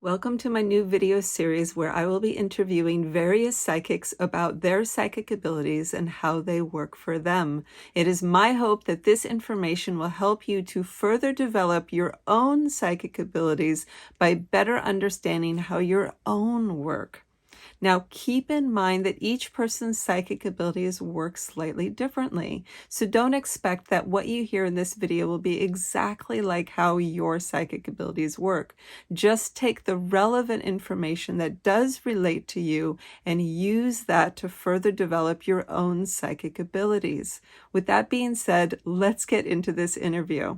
Welcome to my new video series where I will be interviewing various psychics about their psychic abilities and how they work for them. It is my hope that this information will help you to further develop your own psychic abilities by better understanding how your own work. Now, keep in mind that each person's psychic abilities work slightly differently. So don't expect that what you hear in this video will be exactly like how your psychic abilities work. Just take the relevant information that does relate to you and use that to further develop your own psychic abilities. With that being said, let's get into this interview.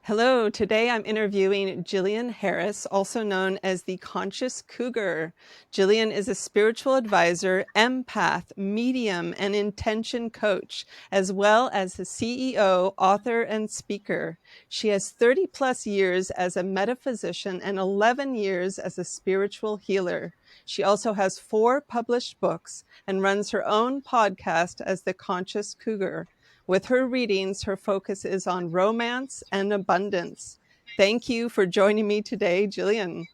Hello, today I'm interviewing Gillian Harris, also known as the Conscious Cougar. Jillian is a spiritual advisor, empath, medium, and intention coach, as well as a CEO, author, and speaker. She has 30 plus years as a metaphysician and 11 years as a spiritual healer. She also has 4 published books and runs her own podcast as the Conscious Cougar. With her readings, her focus is on romance and abundance. Thank you for joining me today, Jillian.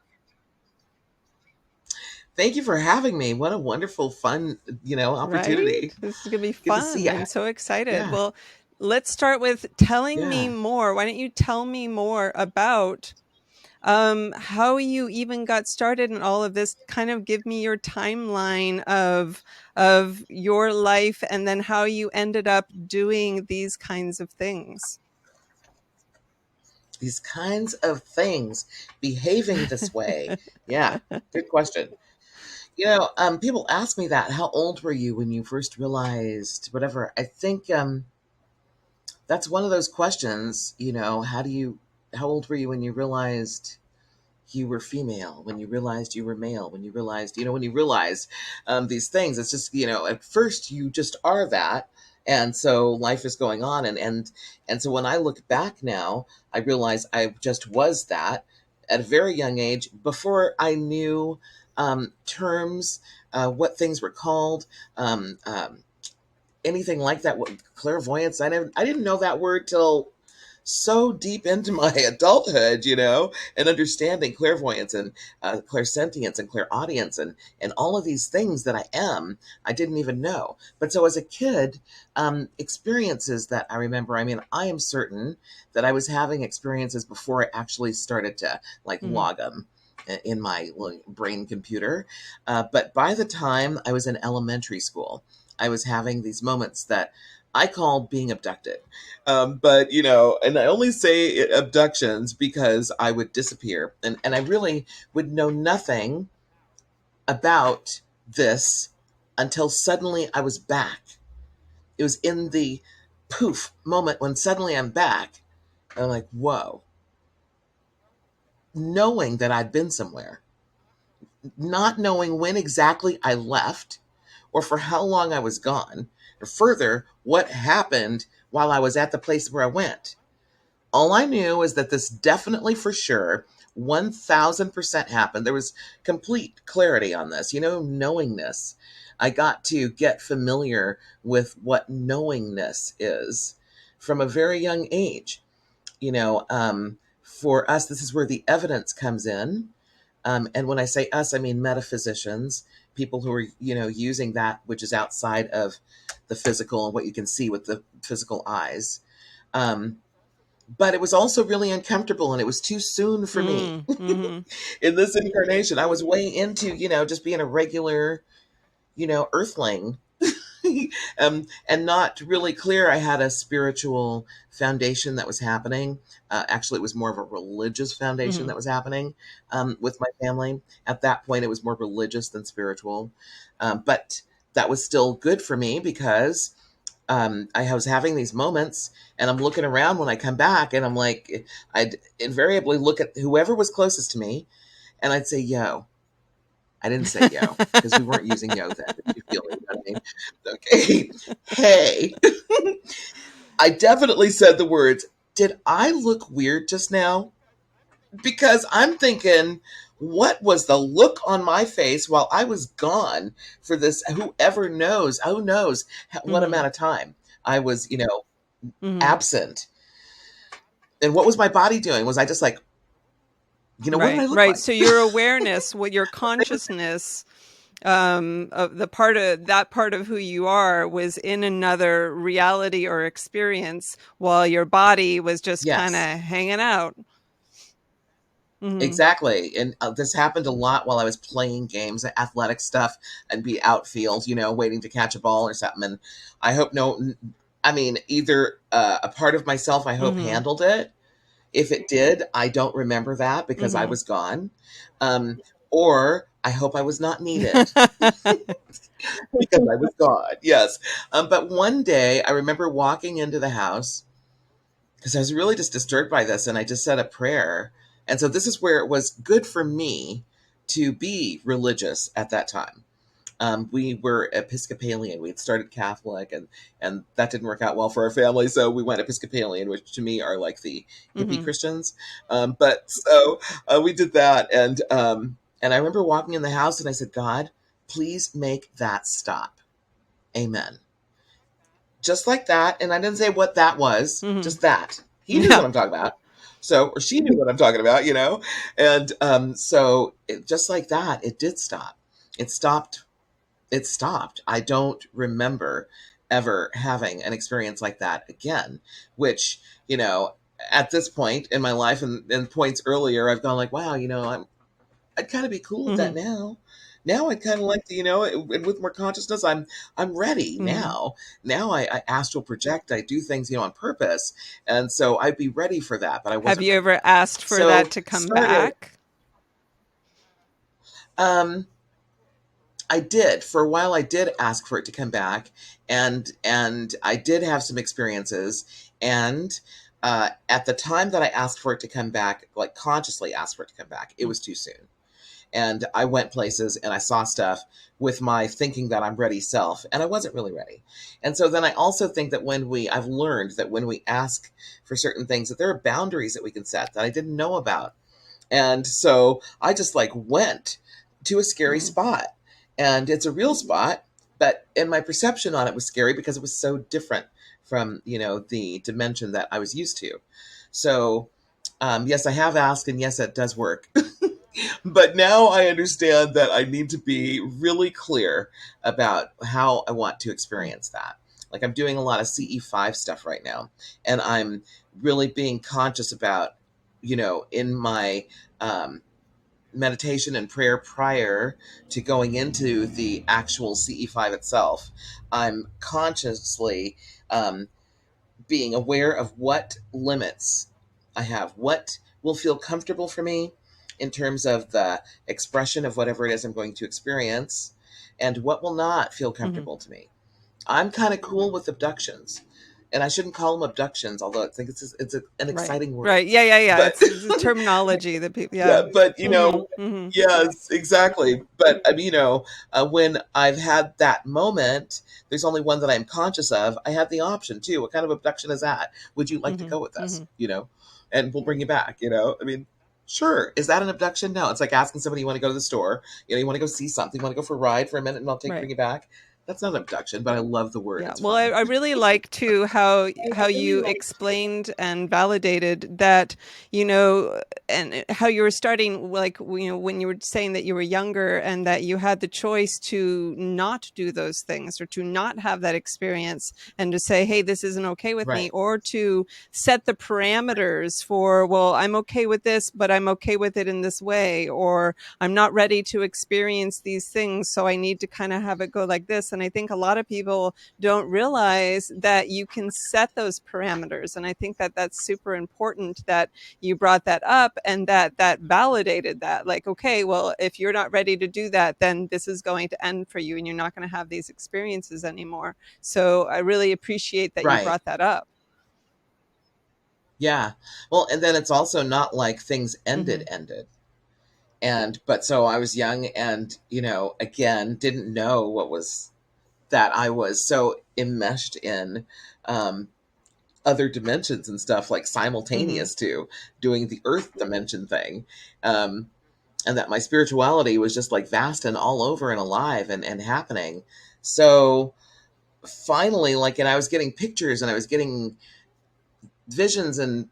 Thank you for having me. What a wonderful, fun, opportunity. Right? This is going to be Good to see fun. you. I'm so excited. Yeah, Well, let's start with telling me yeah. more. Why don't you tell me more about how you even got started in all of this? Kind of give me your timeline of your life and then how you ended up doing these kinds of things. These kinds of things, behaving this way. Yeah, good question. People ask me that. How old were you when you first realized whatever? I think that's one of those questions. How old were you when you realized you were female, when you realized you were male, when you realized, when you realize these things? It's just, at first you just are that. And so life is going on. And so when I look back now, I realize I just was that at a very young age before I knew terms, what things were called, anything like that. Clairvoyance. I didn't know that word till so deep into my adulthood, and understanding clairvoyance and clairsentience and clairaudience and all of these things that I didn't even know. But so as a kid, experiences that I remember, I am certain that I was having experiences before I actually started to log them in my brain computer. But by the time I was in elementary school, I was having these moments that I call being abducted. But, and I only say abductions because I would disappear and I really would know nothing about this until suddenly I was back. It was in the poof moment when suddenly I'm back. And I'm like, whoa, knowing that I'd been somewhere, not knowing when exactly I left or for how long I was gone, or further, what happened while I was at the place where I went. All I knew is that this definitely for sure 1000% happened. There was complete clarity on this, knowingness. I got to get familiar with what knowingness is from a very young age. For us, this is where the evidence comes in. And when I say us, I mean metaphysicians, people who are, using that which is outside of the physical and what you can see with the physical eyes. But it was also really uncomfortable and it was too soon for me. Mm-hmm. In this incarnation, I was way into, just being a regular, earthling. And not really clear I had a spiritual foundation that was happening. Actually, it was more of a religious foundation that was happening with my family. At that point, it was more religious than spiritual. But that was still good for me because I was having these moments and I'm looking around when I come back and I'm like, I'd invariably look at whoever was closest to me and I'd say, yo. I didn't say yo because we weren't using yo then. If you feel it, you know what I mean? Okay. Hey. I definitely said the words, did I look weird just now? Because I'm thinking, what was the look on my face while I was gone for this? Who knows what amount of time I was, Mm-hmm. absent. And what was my body doing? Was I just like, You know, what did I Right, look right. like? So your awareness, what your consciousness, of the part of that part of who you are was in another reality or experience, while your body was just kind of Yes, hanging out. Hmm. exactly. And this happened a lot while I was playing games, athletic stuff, and be outfield, you know, waiting to catch a ball or something. And I hope I mean, either a part of myself, I hope, Hmm. handled it. If it did, I don't remember that because I Hmm. was gone. Or I hope I was not needed because I was gone. Yes. But one day I remember walking into the house because I was really just disturbed by this, and I just said a prayer. And so this is where it was good for me to be religious at that time. We were Episcopalian. We had started Catholic, and that didn't work out well for our family, so we went Episcopalian, which to me are like the hippie Hmm. Christians. But so we did that, and I remember walking in the house, and I said, God, please make that stop. Amen. Just like that. And I didn't say what that was, Hmm. just that. He knew Yeah. what I'm talking about. So, or she knew what I'm talking about, you know? And just like that, it did stop. It stopped. It stopped. I don't remember ever having an experience like that again, which, you know, at this point in my life and points earlier, I've gone like, wow, you know, I'd kind of be cool with Hmm. that now. Now I'd kind of like to, you know, and with more consciousness, I'm ready Hmm. now. Now I astral project. I do things, you know, on purpose, and so I'd be ready for that, but I Have wasn't you ready. ever asked for that So to come started. back? Um, I did for a while. I did ask for it to come back, and I did have some experiences. And at the time that I asked for it to come back, like consciously asked for it to come back, it was too soon. And I went places and I saw stuff with my thinking that I'm ready self, and I wasn't really ready. And so then I also think that I've learned that when we ask for certain things, that there are boundaries that we can set that I didn't know about. And so I just like went to a scary Hmm. spot, and it's a real spot, but and my perception on it was scary because it was so different from, you know, the dimension that I was used to. So yes, I have asked, and yes, it does work. But now I understand that I need to be really clear about how I want to experience that. Like I'm doing a lot of CE5 stuff right now, and I'm really being conscious about, you know, in my um, meditation and prayer prior to going into the actual CE5 itself, I'm consciously um, being aware of what limits I have, what will feel comfortable for me in terms of the expression of whatever it is I'm going to experience, and what will not feel Hmm. comfortable to me. I'm kind of cool with abductions, and I shouldn't call them abductions, although I think an Right. exciting word. Right. Yeah. Yeah. Yeah. But It's a terminology that people. yeah, Yeah. but you Hmm. know, Hmm. yes, exactly. But I mean, you know, when I've had that moment, there's only one that I'm conscious of. I have the option too. What kind of abduction is that? Would you like to Hmm. go with us? Hmm. You know, and we'll bring you back. You know, I mean, sure. Is that an abduction? No. It's like asking somebody, you want to go to the store, you know, you want to go see something, you want to go for a ride for a minute, and I'll Right. bring you back. That's not an abduction, but I love the word. Yeah. It's Well, fun. I really like too how you explained and validated that, you know, and how you were starting, like, you know, when you were saying that you were younger and that you had the choice to not do those things or to not have that experience and to say, hey, this isn't okay with me, Right. or to set the parameters for, well, I'm okay with this, but I'm okay with it in this way, or I'm not ready to experience these things, so I need to kind of have it go like this. And I think a lot of people don't realize that you can set those parameters. And I think that that's super important that you brought that up, and that validated that. Like, okay, well, if you're not ready to do that, then this is going to end for you and you're not going to have these experiences anymore. So I really appreciate that you Right. brought that up. Yeah. Well, and then it's also not like things Hmm. ended. And but so I was young, and you know, again, didn't know what was that I was so enmeshed in um other dimensions and stuff, like Hmm. simultaneous to doing the earth dimension thing. um and that my spirituality was just like vast and all over and alive and happening. So finally, like, and I was getting pictures and I was getting visions and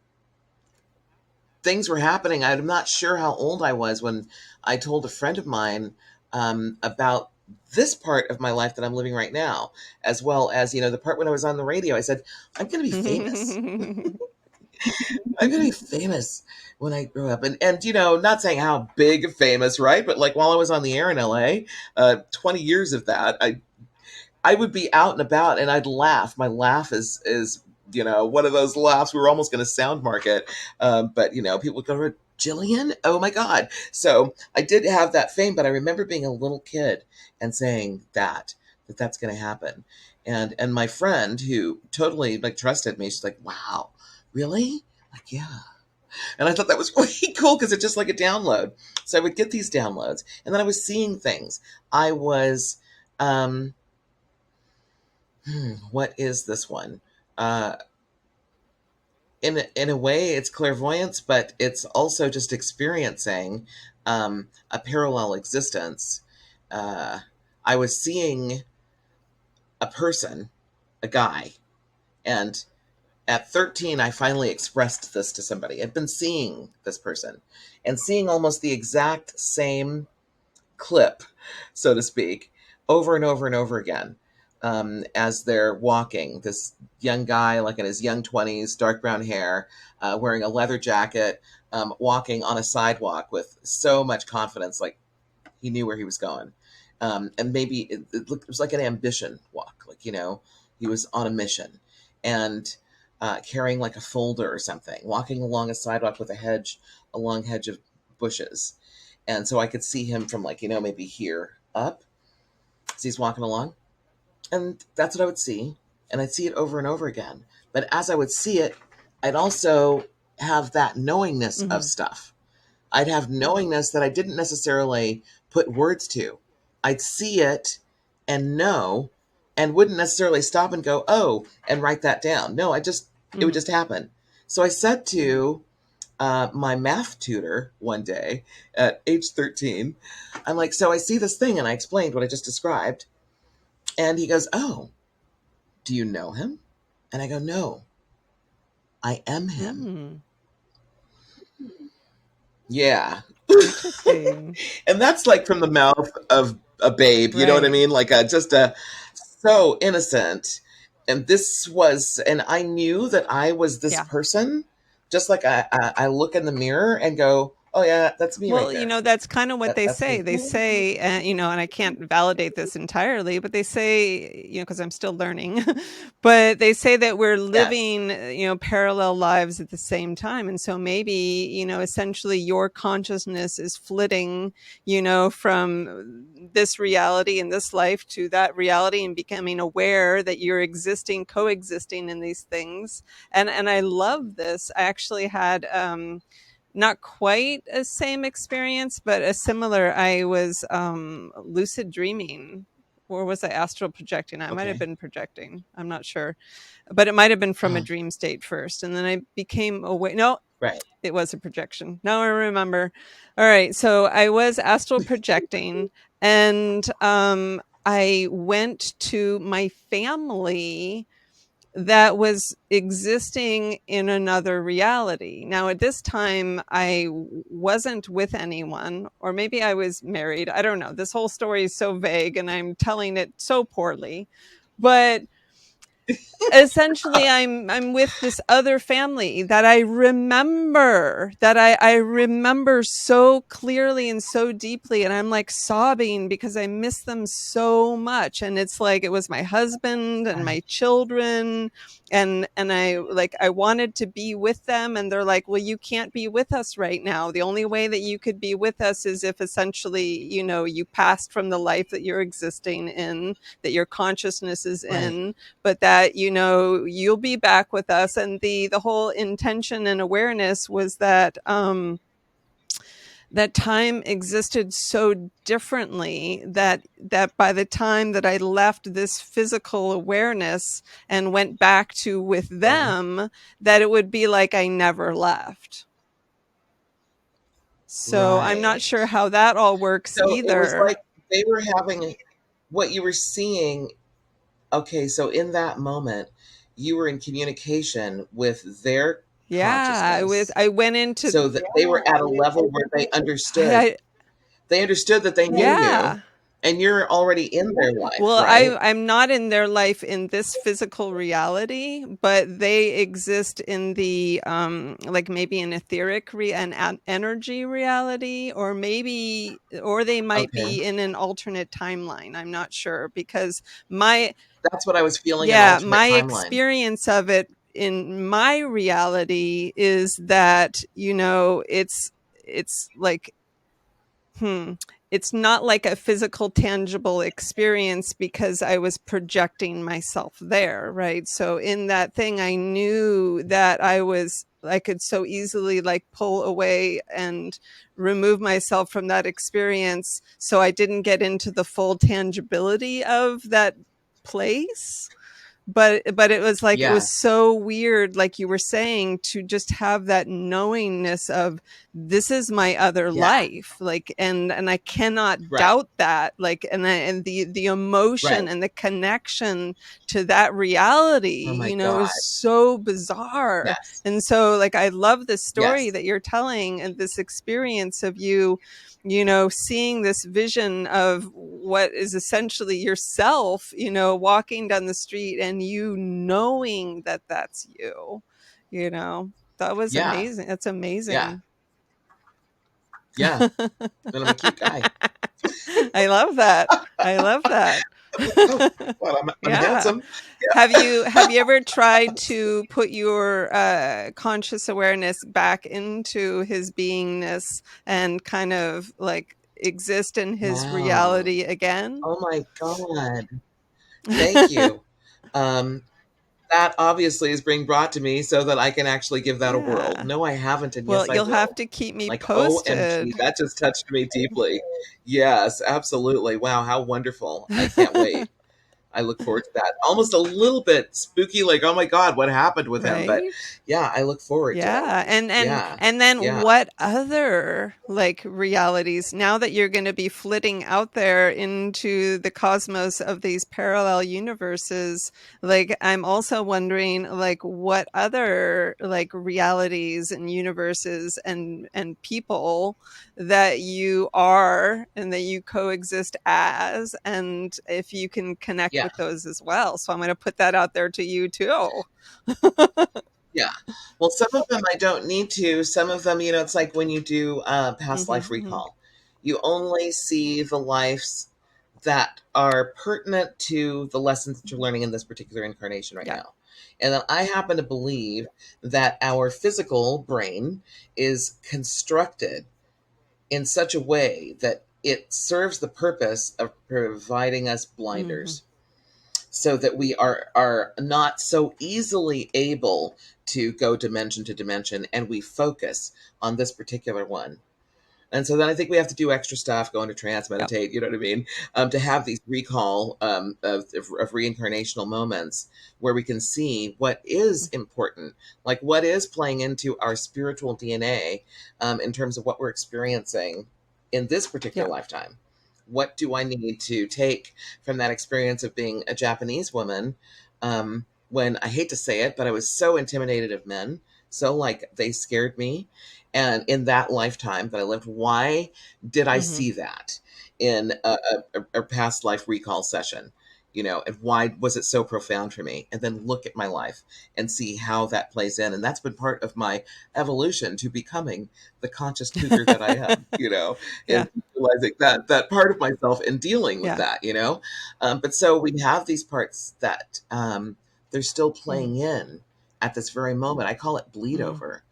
things were happening. I'm not sure how old I was when I told a friend of mine about this part of my life that I'm living right now, as well as, the part when I was on the radio. I said, I'm going to be famous. I'm going to be famous when I grow up. And, not saying how big famous, right? But like while I was on the air in LA, 20 years of that, I would be out and about and I'd laugh. My laugh is one of those laughs we were almost going to sound market. But, people would go, Jillian? Oh my God. So I did have that fame, but I remember being a little kid and saying that's going to happen. And my friend who totally like trusted me, she's like, wow, really? Like, yeah. And I thought that was really cool because it's just like a download. So I would get these downloads and then I was seeing things. I was, what is this one? Uh, in a way, it's clairvoyance, but it's also just experiencing a parallel existence. I was seeing a person, a guy, and at 13, I finally expressed this to somebody. I'd been seeing this person and seeing almost the exact same clip, so to speak, over and over and over again as they're walking. This young guy, like in his young 20s, dark brown hair, wearing a leather jacket, walking on a sidewalk with so much confidence, like he knew where he was going. And maybe it was like an ambition walk, like, he was on a mission and carrying like a folder or something, walking along a sidewalk with a long hedge of bushes. And so I could see him from like, maybe here up as he's walking along. And that's what I would see. And I'd see it over and over again. But as I would see it, I'd also have that knowingness of stuff. I'd have knowingness that I didn't necessarily put words to. I'd see it and know and wouldn't necessarily stop and go, oh, and write that down. No, it would just happen. So I said to my math tutor one day at age 13, I'm like, so I see this thing, and I explained what I just described. And he goes, oh, do you know him? And I go, no, I am him. Mm, Yeah. interesting. And that's like from the mouth of a babe, you know what I Right. mean? Like just a so innocent. And I knew that I was this Yeah. person, just like I look in the mirror and go, oh yeah, that's me right Well, there. that's kind of what they That's say. me. They say, and I can't validate this entirely, but they say, because I'm still learning, but they say that we're Yes. living, parallel lives at the same time. And so maybe, essentially your consciousness is flitting, from this reality in this life to that reality and becoming aware that you're coexisting in these things. And I love this. I actually had, not quite a same experience, but a similar. I was lucid dreaming, or was I astral projecting? I might have Okay. been projecting. I'm not sure, but it might have been from a Uh-huh. dream state first, and then I became aware. No, Right. it was a projection. Now I remember. All right, so I was astral projecting, and I went to my family that was existing in another reality. Now, at this time, I wasn't with anyone, or maybe I was married. I don't know. This whole story is so vague and I'm telling it so poorly. But essentially I'm with this other family that I remember so clearly and so deeply, and I'm like sobbing because I miss them so much. And it's like it was my husband and my Right. children, and I wanted to be with them, and they're like, well, you can't be with us right now. The only way that you could be with us is if essentially you passed from the life that you're existing in, that your consciousness is Right. in, but that you'll be back with us. And the whole intention and awareness was that that time existed so differently that by the time that I left this physical awareness and went back to with Right. them, that it would be like I never left. So I'm not sure Right. how that all works So it was either. like they were having what you were seeing. Okay, so in that moment, you were in communication with their Yeah, consciousness, I went into so that they were at a level where they understood. I They understood that they knew you, yeah. and you're already in their life, Well, right? I'm not in their life in this physical reality, but they exist in the like maybe an etheric energy reality, or maybe, or they might Okay. be in an alternate timeline. I'm not sure, because my That's what I was feeling, an yeah, alternate my timeline. experience of it in my reality is that, you know, it's like Hmm. It's not like a physical, tangible experience because I was projecting myself there, right? So in that thing, I knew that I could so easily like pull away and remove myself from that experience. So I didn't get into the full tangibility of that place. But it was like, it was Yes. so weird, like you were saying, to just have that knowingness of, this is my other Yeah. life, like, and I cannot Right. doubt that, like, and the emotion Right. and the connection to that reality, Oh my you know, God. is so bizarre. Yes. And so, like, I love this story Yes. that you're telling, and this experience of you, you know, seeing this vision of what is essentially yourself, you know, walking down the street and you knowing that that's you, you know, that was Yeah. amazing. That's Yeah. amazing. Yeah. And I'm a cute guy. I love that. I love that. Oh, well, I'm Yeah. handsome. Have you ever tried to put your conscious awareness back into his beingness and kind of like exist in his Wow. reality again? Oh my God. Thank you. Um, that obviously is being brought to me so that I can actually give that a whirl. Yeah. No, I haven't, and Well, yes, I you'll have will. to keep me Like, OMG, posted. that just touched me deeply. Yes, absolutely. Wow, how wonderful. I can't wait. I look forward to that. Almost a little bit spooky, like, oh my God, what happened with him? But Right? yeah, I look forward to it. Yeah, Yeah, and then yeah, what other like realities, now that you're going to be flitting out there into the cosmos of these parallel universes, like I'm also wondering like what other like realities and universes and people that you are and that you coexist as, and if you can connect yeah, with those as well. So I'm going to put that out there to you too. yeah. Well, some of them I don't need to. Some of them, it's like when you do past life Hmm. recall, you only see the lives that are pertinent to the lessons that you're learning in this particular incarnation right Yeah. now. And then I happen to believe that our physical brain is constructed in such a way that it serves the purpose of providing us Hmm. blinders so that we are not so easily able to go dimension to dimension, and we focus on this particular one. And so then I think we have to do extra stuff, go into trance, Yep. meditate, you know what I mean? To have these recall of reincarnational moments where we can see what is important, like what is playing into our spiritual DNA in terms of what we're experiencing in this particular Yeah. lifetime. What do I need to take from that experience of being a Japanese woman? When I hate to say it, but I was so intimidated of men. So, like, they scared me, and in that lifetime that I lived, why did I Hmm. see that in a past life recall session? And why was it so profound for me? And then look at my life and see how that plays in. And that's been part of my evolution to becoming the conscious cougar that I am, Yeah. and realizing that part of myself and dealing with Yeah. that. But so we have these parts that they're still Mm, playing in at this very moment. I call it bleed mm. over,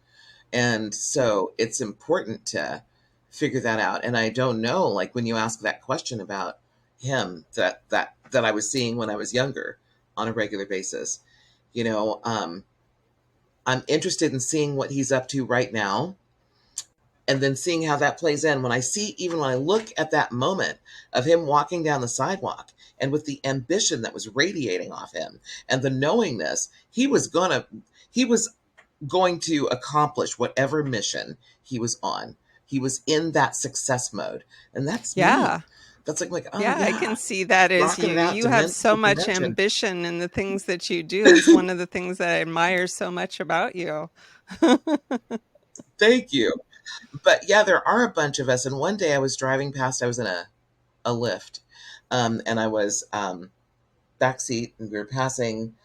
and so it's important to figure that out. And I don't know, like when you ask that question about him that I was seeing when I was younger on a regular basis, I'm interested in seeing what he's up to right now, and then seeing how that plays in when I see, even when I look at that moment of him walking down the sidewalk and with the ambition that was radiating off him and the knowingness he was going to accomplish whatever mission he was on. He was in that success mode. And that's Yeah. me. That's like, oh Yeah, I yeah, can see that as rocking you. it out You have dimension so to much dimension. ambition in the things that you do. It's one of the things that I admire so much about you. Thank you. But yeah, there are a bunch of us. And one day I was driving past, I was in a lift, and I was backseat, and we were passing.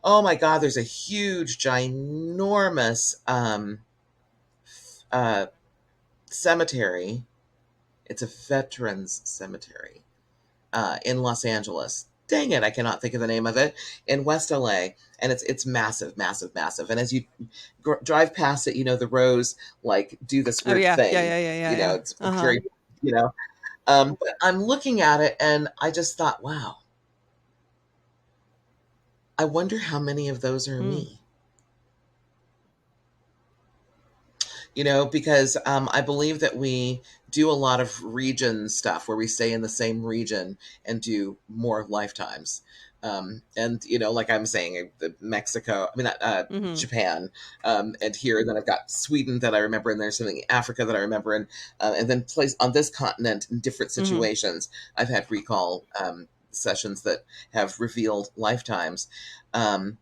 Oh my God, there's a huge, ginormous uh, cemetery. It's a veterans cemetery in Los Angeles. Dang it, I cannot think of the name of it. In West LA, and it's massive, massive, massive. And as you drive past it, the rows like do this Oh weird yeah, yeah, thing. yeah, yeah, yeah, yeah. It's Uh-huh. very, you know. But I'm looking at it, and I just thought, wow, I wonder how many of those are Mm. me. Because I believe that we do a lot of region stuff where we stay in the same region and do more lifetimes. And, like I'm saying, Mexico, I mean, Mm-hmm. Japan, and here, and then I've got Sweden that I remember, and there's something in Africa that I remember, and then place on this continent in different Mm-hmm. situations. I've had recall sessions that have revealed lifetimes. Um,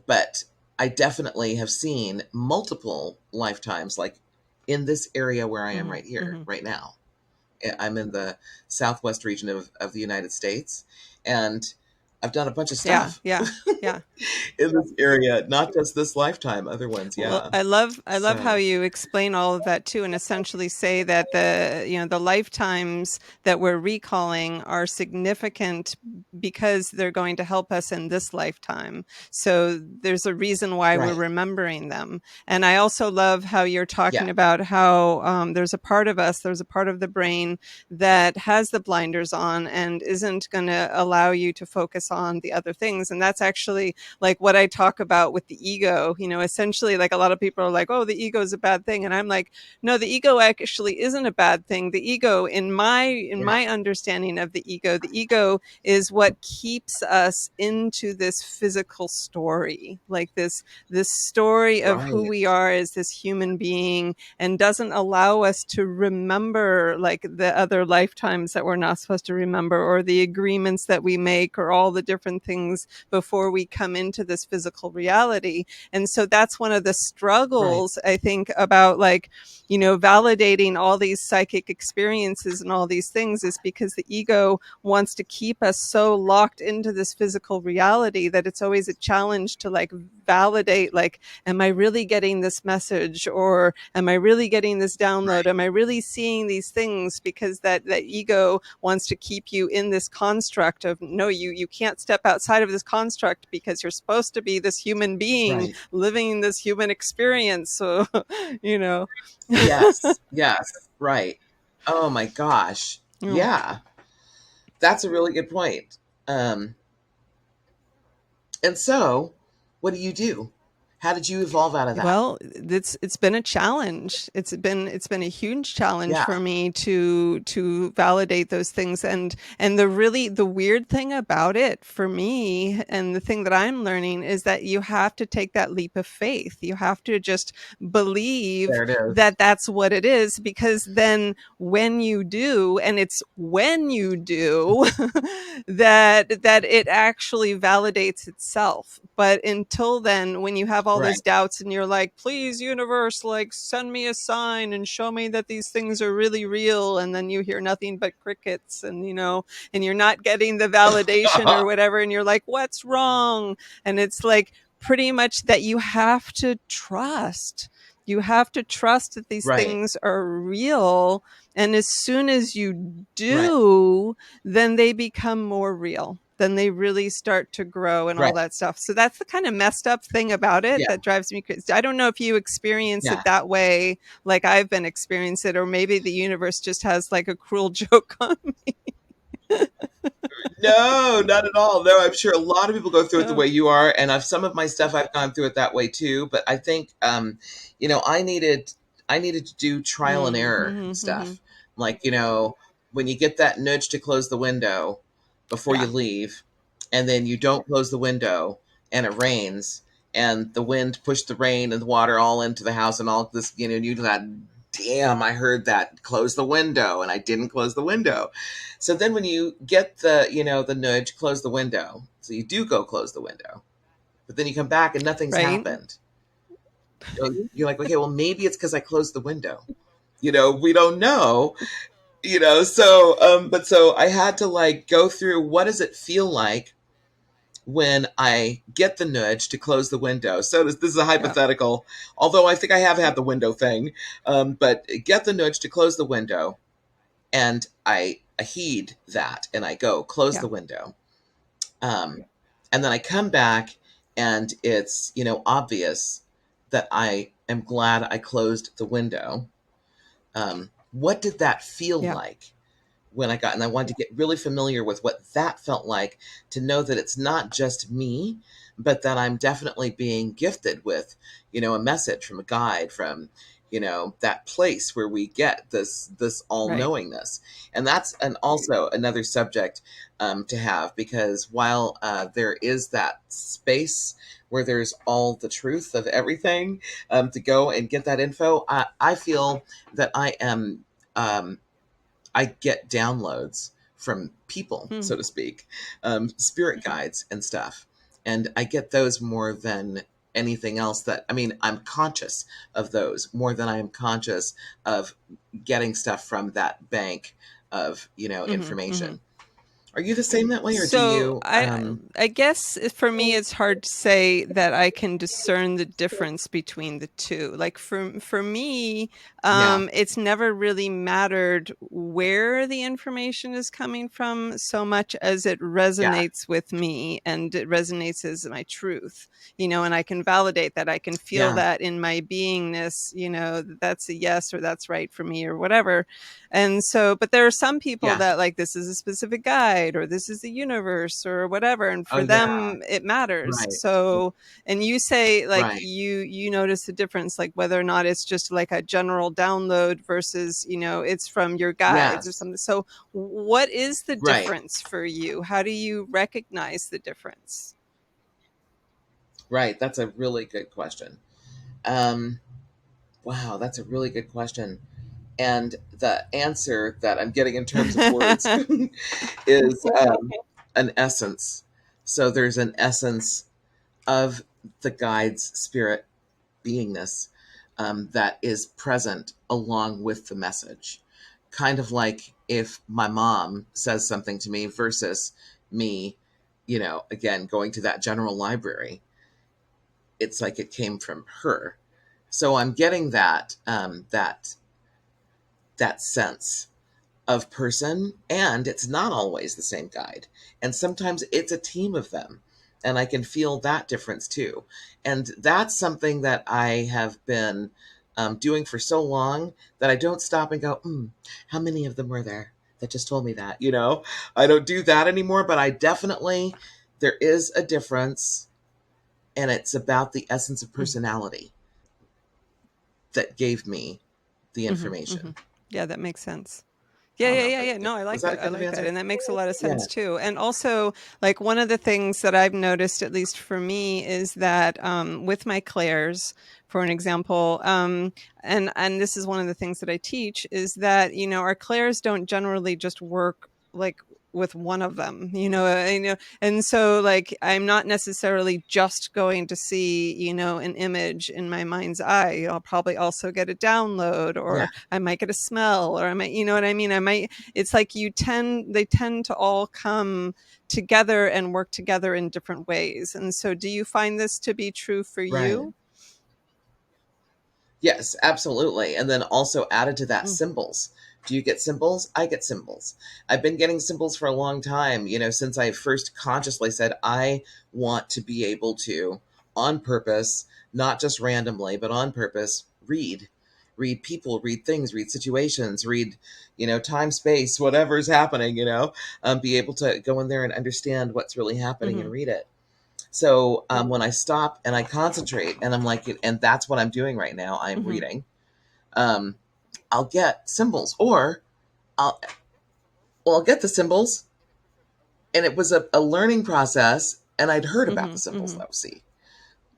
but I definitely have seen multiple lifetimes, like in this area where I am Mm-hmm. right here, Mm-hmm. right now. I'm in the southwest region of the United States, and I've done a bunch of Yeah, stuff yeah, yeah. in this area, not just this lifetime, other ones. Well, Yeah. I love how So, you explain all of that too, and essentially say that the lifetimes that we're recalling are significant because they're going to help us in this lifetime. So there's a reason why we're right. remembering them. And I also love how you're talking Yeah. about how there's a part of us, there's a part of the brain that has the blinders on and isn't going to allow you to focus on the other things. And that's actually like what I talk about with the ego. Essentially, like a lot of people are like, oh, the ego is a bad thing. And I'm like, no, the ego actually isn't a bad thing. The ego, in Yeah. my understanding of the ego is what keeps us into this physical story, like this story of who Right. we are as this human being, and doesn't allow us to remember like the other lifetimes that we're not supposed to remember, or the agreements that we make, or all the different things before we come into this physical reality. And so that's one of the Right. struggles, I think, about like, validating all these psychic experiences and all these things, is because the ego wants to keep us so locked into this physical reality that it's always a challenge to like validate, like, am I really getting this message, or am I really getting this download? Am I really seeing these things? Because that ego wants to keep you in this construct of, no, you can't step outside of this construct because you're supposed to be this human being Right. living this human experience. So, you know. Yes. Yes. Right. Oh my gosh. Mm. Yeah. That's a really good point. Um, And so, what do you do? How did you evolve out of that? Well, it's been a challenge. It's been a huge challenge Yeah, for me to validate those things. And the weird thing about it for me, and the thing that I'm learning, is that you have to take that leap of faith. You have to just believe there it is. that that's what it is, because then when you do, and it's when you do, that it actually validates itself. But until then, when you have all those Right. doubts and you're like, please, universe, like, send me a sign and show me that these things are really real, and then you hear nothing but crickets, and and you're not getting the validation or whatever, and you're like, what's wrong? And it's like, pretty much that you have to trust. You have to trust that these Right. things are real. And as soon as you Right. do, then they become more real. Then they really start to grow and all Right. that stuff. So that's the kind of messed up thing about it Yeah. that drives me crazy. I don't know if you experience Yeah. it that way, like I've been experiencing it, or maybe the universe just has like a cruel joke on me. No, not at all. No, I'm sure a lot of people go through it the Oh. way you are, and some of my stuff I've gone through it that way too. But I think, I needed to do trial and error Mm-hmm, mm-hmm. stuff. Like, when you get that nudge to close the window before you Yeah. leave, and then you don't close the window, and it rains, and the wind pushed the rain and the water all into the house, and all this, and you got, damn damn, I heard that, close the window, and I didn't close the window. So then when you get the, the nudge, close the window. So you do go close the window, but then you come back and nothing's Right. happened. So you're like, okay, well, maybe it's because I closed the window. We don't know, but so I had to like go through, what does it feel like when I get the nudge to close the window? So this is a Yeah. hypothetical, although I think I have had the window thing, but get the nudge to close the window, and I heed that, and I go close Yeah. the window. And then I come back, and it's, obvious that I am glad I closed the window. What did that feel Yeah. like when I got, and I wanted to get really familiar with what that felt like, to know that it's not just me, but that I'm definitely being gifted with, a message from a guide, from, that place where we get this all Right. knowingness. And that's also another subject to have, because while there is that space where there's all the truth of everything, to go and get that info, I feel that um, I get downloads from people, Hmm. so to speak, spirit guides and stuff. And I get those more than anything else. That, I mean, I'm conscious of those more than I am conscious of getting stuff from that bank of, Hmm. Hmm. information. Are you the same that way, or do So you? I guess for me it's hard to say that I can discern the difference between the two. Like for me, Yeah, it's never really mattered where the information is coming from so much as it yeah, resonates with me and it resonates as my truth, and I can validate that. I can feel yeah, that in my beingness, that that's a yes or that's right for me or whatever. And so, but there are some people yeah. that like, this is a specific guide or this is the universe or whatever. And Oh, for yeah. them, it matters. Right, So, and you say like right. you notice the difference, like whether or not it's just like a general download versus, it's from your guides or Yes, something. So what is the right, difference for you? How do you recognize the difference? right. That's a really good question. Um, wow, that's a really good question. And the answer that I'm getting in terms of words is an essence. So there's an essence of the guide's spirit beingness, that is present along with the message. Kind of like if my mom says something to me versus me, again, going to that general library, it's like it came from her. So I'm getting that sense of person, and it's not always the same guide, and sometimes it's a team of them, and I can feel that difference too. And that's something that I have been doing for so long, that I don't stop and go, how many of them were there that just told me that? I don't do that anymore, but I definitely, there is a difference, and it's about the essence of personality that gave me the Mm-hmm, mm-hmm. information. Yeah, that makes sense. I Yeah, don't yeah, know if yeah, that's yeah. good. No, I Was like that a that. I good enough like that. answer? And that makes a lot of Yeah. sense too. And also, like one of the things that I've noticed, at least for me, is that with my clairs, for an example, and this is one of the things that I teach, is that, our clairs don't generally just work like with one of them, and so like I'm not necessarily just going to see, an image in my mind's eye. I'll probably also get a download, Yeah. or I might get a smell, or I might, you know what I mean? I might, it's like they tend to all come together and work together in different ways. And so do you find this to be true for Right. you? Yes, absolutely. And then also added to that, Mm, symbols. Do you get symbols? I get symbols. I've been getting symbols for a long time, since I first consciously said, I want to be able to, on purpose, not just randomly, but on purpose, read people, read things, read situations, read, time, space, whatever's happening, be able to go in there and understand what's really happening mhm, and read it. So when I stop and I concentrate, and I'm like, and that's what I'm doing right now, I'm mhm, reading, um, I'll get symbols, or I'll, I'll get the symbols, and it was a learning process, and I'd heard about the mhm, symbols that mhm, I would see.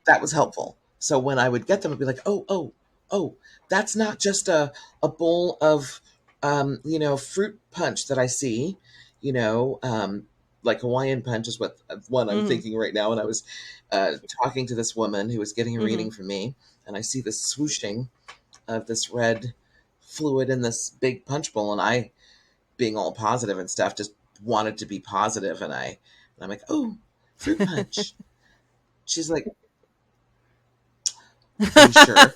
That was helpful. So when I would get them, I'd be like, oh, oh, that's not just a bowl of, fruit punch that I see, you know, like Hawaiian punch is what I'm Mm-hmm. thinking right now. And I was talking to this woman who was getting a Mm-hmm. reading from me, and I see this swooshing of this red fluid in this big punch bowl, and I, being all positive and stuff, just wanted to be positive, and I'm like, oh, fruit punch. She's like, are you sure?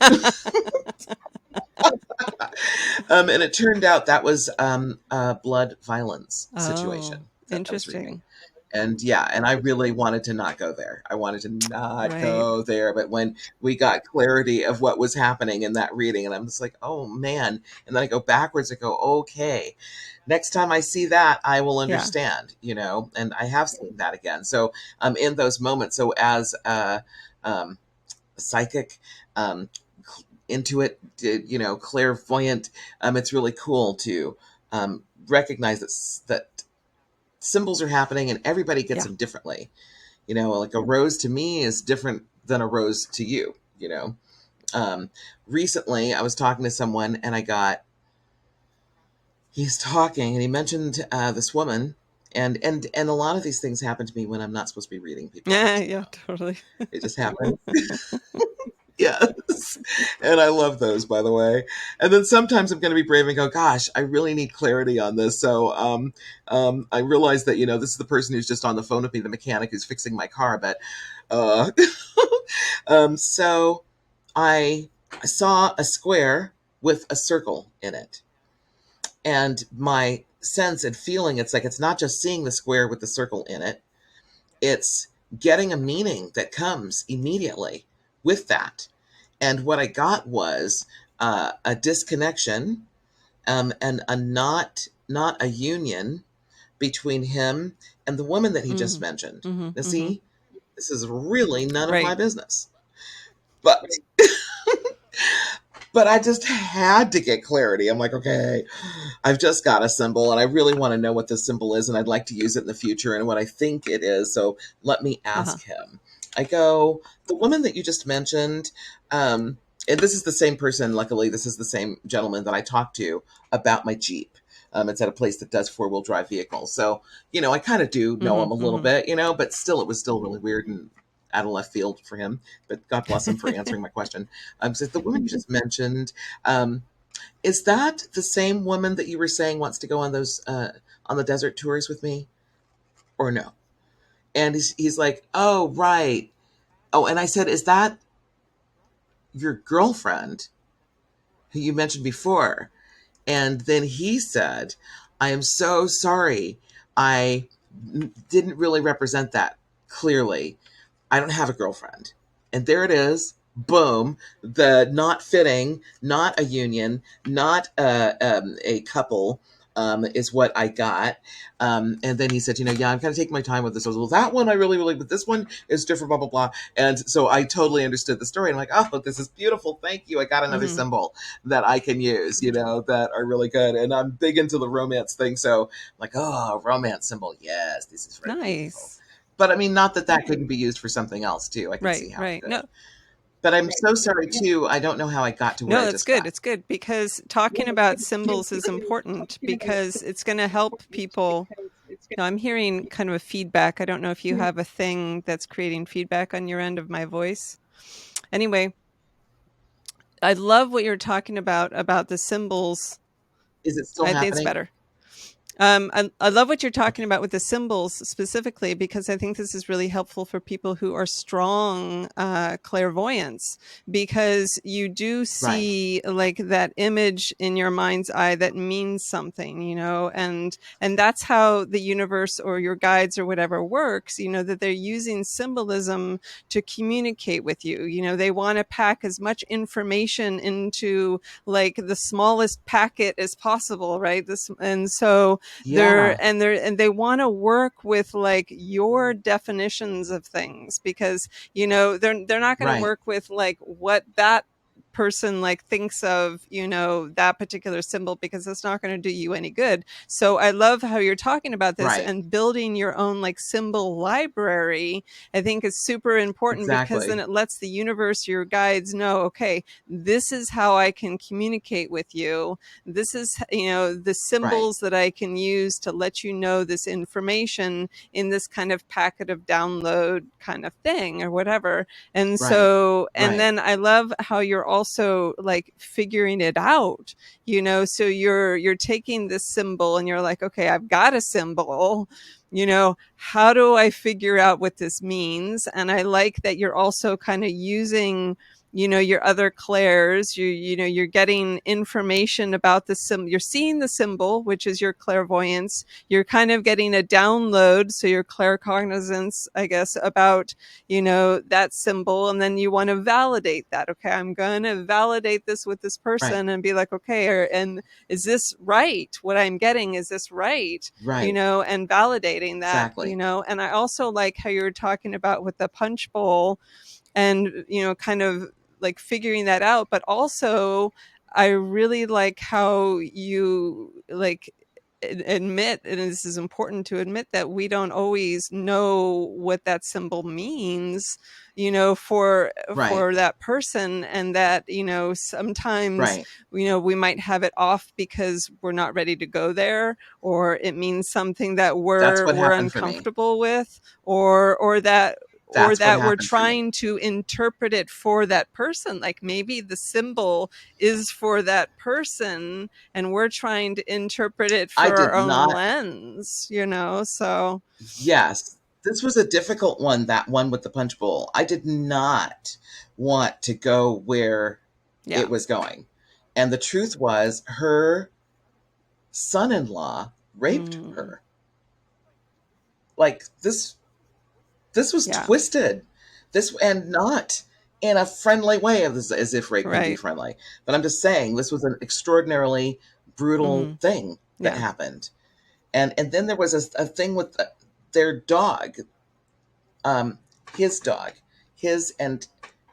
And it turned out that was a blood violence situation Oh, that I was reading. interesting. And yeah, and I really wanted to not go there. I wanted to not Right. go there. But when we got clarity of what was happening in that reading, and I'm just like, oh man. And then I go backwards and go, okay, next time I see that, I will Yeah. understand, and I have seen that again. So in those moments, so as um, psychic, um, intuit, clairvoyant, it's really cool to recognize that symbols are happening and everybody gets Yeah. them differently. Like a rose to me is different than a rose to you. Um, Recently, I was talking to someone and he's talking and he mentioned this woman. And a lot of these things happen to me when I'm not supposed to be reading people, Yeah, just yeah, totally. it just happens. Yes. And I love those, by the way. And then sometimes I'm going to be brave and go, gosh, I really need clarity on this. So I realize that, this is the person who's just on the phone with me, the mechanic who's fixing my car. But uh, so I saw a square with a circle in it. And my sense and feeling, it's like it's not just seeing the square with the circle in it, it's getting a meaning that comes immediately with that. And what I got was a disconnection, and a not a union between him and the woman that he just Mm-hmm. mentioned. Mm-hmm. Now, Mm-hmm. see, this is really none of my Right. business, but I just had to get clarity. I'm like, okay, I've just got a symbol and I really want to know what this symbol is and I'd like to use it in the future and what I think it is. So let me Uh-huh. ask him. I go, the woman that you just mentioned, and this is the same person, luckily, this is the same gentleman that I talked to about my Jeep. It's at a place that does four-wheel drive vehicles. So, I kind of do know him a Mm-hmm. little Mm-hmm. bit, but still, it was still really weird and out of left field for him. But God bless him for answering my question. So the woman you just mentioned, um, is that the same woman that you were saying wants to go on those on the desert tours with me, or no? And he's like, oh right. Oh, and I said, is that your girlfriend who you mentioned before? And then he said, I am so sorry. I didn't really represent that clearly. I don't have a girlfriend. And there it is. Boom. The not fitting, not a union, not a couple, is what I got. And then he said, yeah, I'm kind of taking my time with this. I was, well, that one I really, really, but this one is different, blah, blah, blah. And so I totally understood the story. I'm like, oh, this is beautiful. Thank you. I got another Mm-hmm. symbol that I can use, that are really good. And I'm big into the romance thing. So I'm like, oh, romance symbol. Yes, this is very beautiful. Nice. But I mean, not that that couldn't be used for something else too. I could Right, see how it right. could. No, But I'm so sorry too. I don't know how I got to where no, I it's just good. got. It's good because talking about symbols is important because it's going to help people. Now, I'm hearing kind of a feedback. I don't know if you have a thing that's creating feedback on your end of my voice. Anyway, I love what you're talking about the symbols. Is it still I think it's happening? better. I love what you're talking Okay. about with the symbols specifically because I think this is really helpful for people who are strong clairvoyants because you do Right. see like that image in your mind's eye that means something, and that's how the universe or your guides or whatever works, that they're using symbolism to communicate with you. They want to pack as much information into like the smallest packet as possible, right? And so Yeah. they want to work with like your definitions of things because they're not going to Right. work with like what that person like thinks of, that particular symbol, because it's not going to do you any good. So I love how you're talking about this, Right. and building your own like symbol library. I think is super important, because then Exactly. it lets the universe, your guides, know, okay, this is how I can communicate with you. This is, the Right. symbols that I can use to let you know this information in this kind of packet of download kind of thing or whatever. And Right. so, and Right. then I love how you're also like figuring it out, so you're taking this symbol and you're like, okay, I've got a symbol, how do I figure out what this means? And I like that you're also kind of using, your other clairs. You're getting information about the symbol. You're seeing the symbol, which is your clairvoyance. You're kind of getting a download, so your claircognizance, I guess, about, that symbol. And then you want to validate that. Okay, I'm going to validate this with this Right. person and be like, okay, and is this right? What I'm getting, is this right? Right. And validating that, Exactly. and I also like how you're talking about with the punch bowl, and kind of like figuring that out. But also, I really like how you like admit, and this is important to admit, that we don't always know what that symbol means, Right. for that person, and that sometimes Right. we might have it off because we're not ready to go there, or it means something that That's what we're happened for me. uncomfortable with, or That's what that we're happened for me. trying to interpret it for that person. Like maybe the symbol is for that person, and we're trying to interpret it I for our did own not. lens, so Yes. This was a difficult one, that one with the punch bowl. I did not want to go where yeah. it was going. And the truth was, her son in law raped Mm, her. Like this was yeah. twisted. This, and not in a friendly way, as if rape can be Right. friendly. But I'm just saying this was an extraordinarily brutal Hmm. thing that Yeah. happened. And then there was a thing with their dog, um, his dog, his and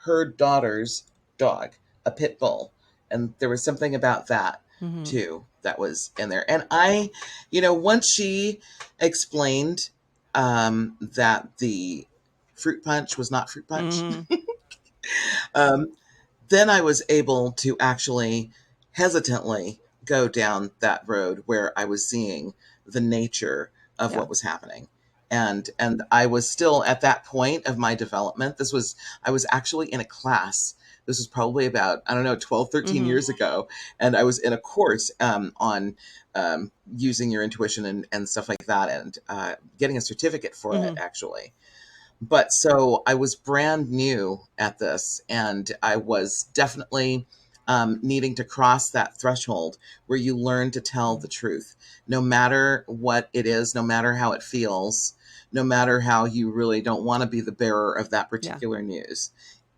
her daughter's dog, a pit bull, and there was something about that Hmm. too that was in there. And once she explained that the fruit punch was not fruit punch, Hmm. um, then I was able to actually hesitantly go down that road where I was seeing the nature of Yeah. what was happening. And I was still at that point of my development. I was actually in a class. This was probably about, I don't know, 12, 13 years Hmm. ago. And I was in a course on using your intuition and stuff like that, and getting a certificate for it, Hmm. actually. But so I was brand new at this, and I was definitely needing to cross that threshold where you learn to tell the truth, no matter what it is, no matter how it feels, no matter how you really don't want to be the bearer of that Yeah. particular news.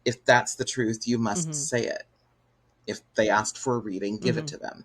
If that's the truth, you must Hmm. say it. If they asked for a reading, give it Hmm. to them.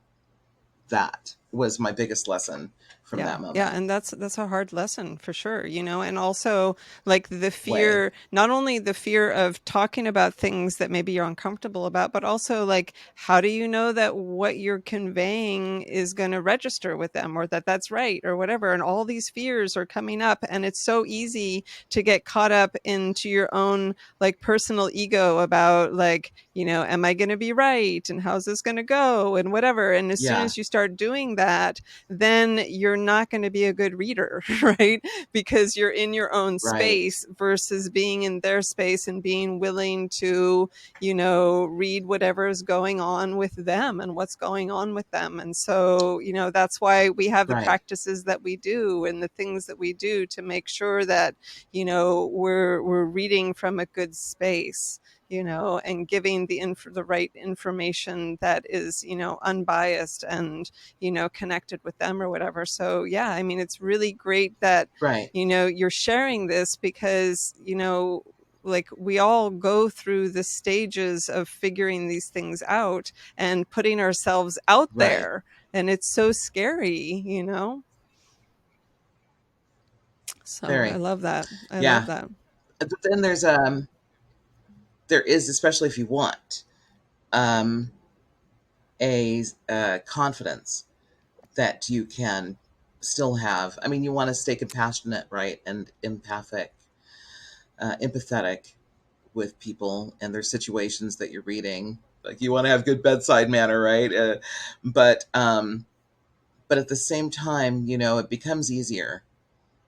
That was my biggest lesson from Yeah. that Yeah. moment. And that's a hard lesson for sure, and also like the Way. fear, not only the fear of talking about things that maybe you're uncomfortable about, but also like, how do you know that what you're conveying is going to register with them, or that that's right, or whatever. And all these fears are coming up, and it's so easy to get caught up into your own like personal ego about like, am I going to be right? And how's this going to go? And whatever. And as soon Yeah. as you start doing that, then you're not going to be a good reader, right? Because you're in your own Right. space versus being in their space and being willing to, read whatever is going on with them and what's going on with them. And so, that's why we have the Right. practices that we do and the things that we do to make sure that, we're reading from a good space, and giving the right information that is, unbiased and, connected with them or whatever. So yeah, I mean, it's really great that, Right. you're sharing this, because, like we all go through the stages of figuring these things out and putting ourselves out Right. there. And it's so scary, So I Very. love that. I love Yeah. that. But then there is, especially if you want. um, a confidence that you can still have. I mean, you want to stay compassionate, right? And empathic, empathetic with people and their situations that you're reading. Like you want to have good bedside manner, right? But at the same time, it becomes easier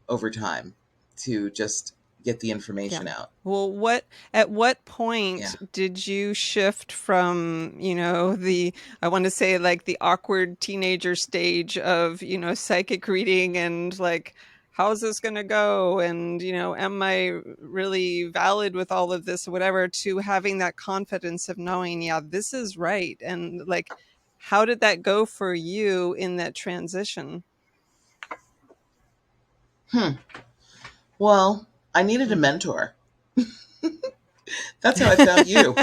over time to just get the Yeah. information out. Well, at what point Yeah. did you shift from, I want to say like the awkward teenager stage of, psychic reading and like, how's this going to go? And, am I really valid with all of this or whatever, to having that confidence of knowing, yeah, this is right. And like, how did that go for you in that transition? Hmm. Well, I needed a Mhm. mentor. That's how I found you.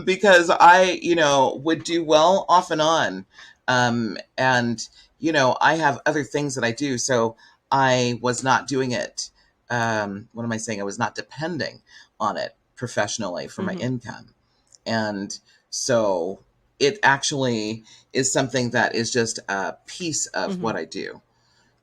Because I, would do well off and on. And, I have other things that I do. So I was not doing it. What am I saying? I was not depending on it professionally for my Mhm. income. And so it actually is something that is just a piece of what Mhm. I do.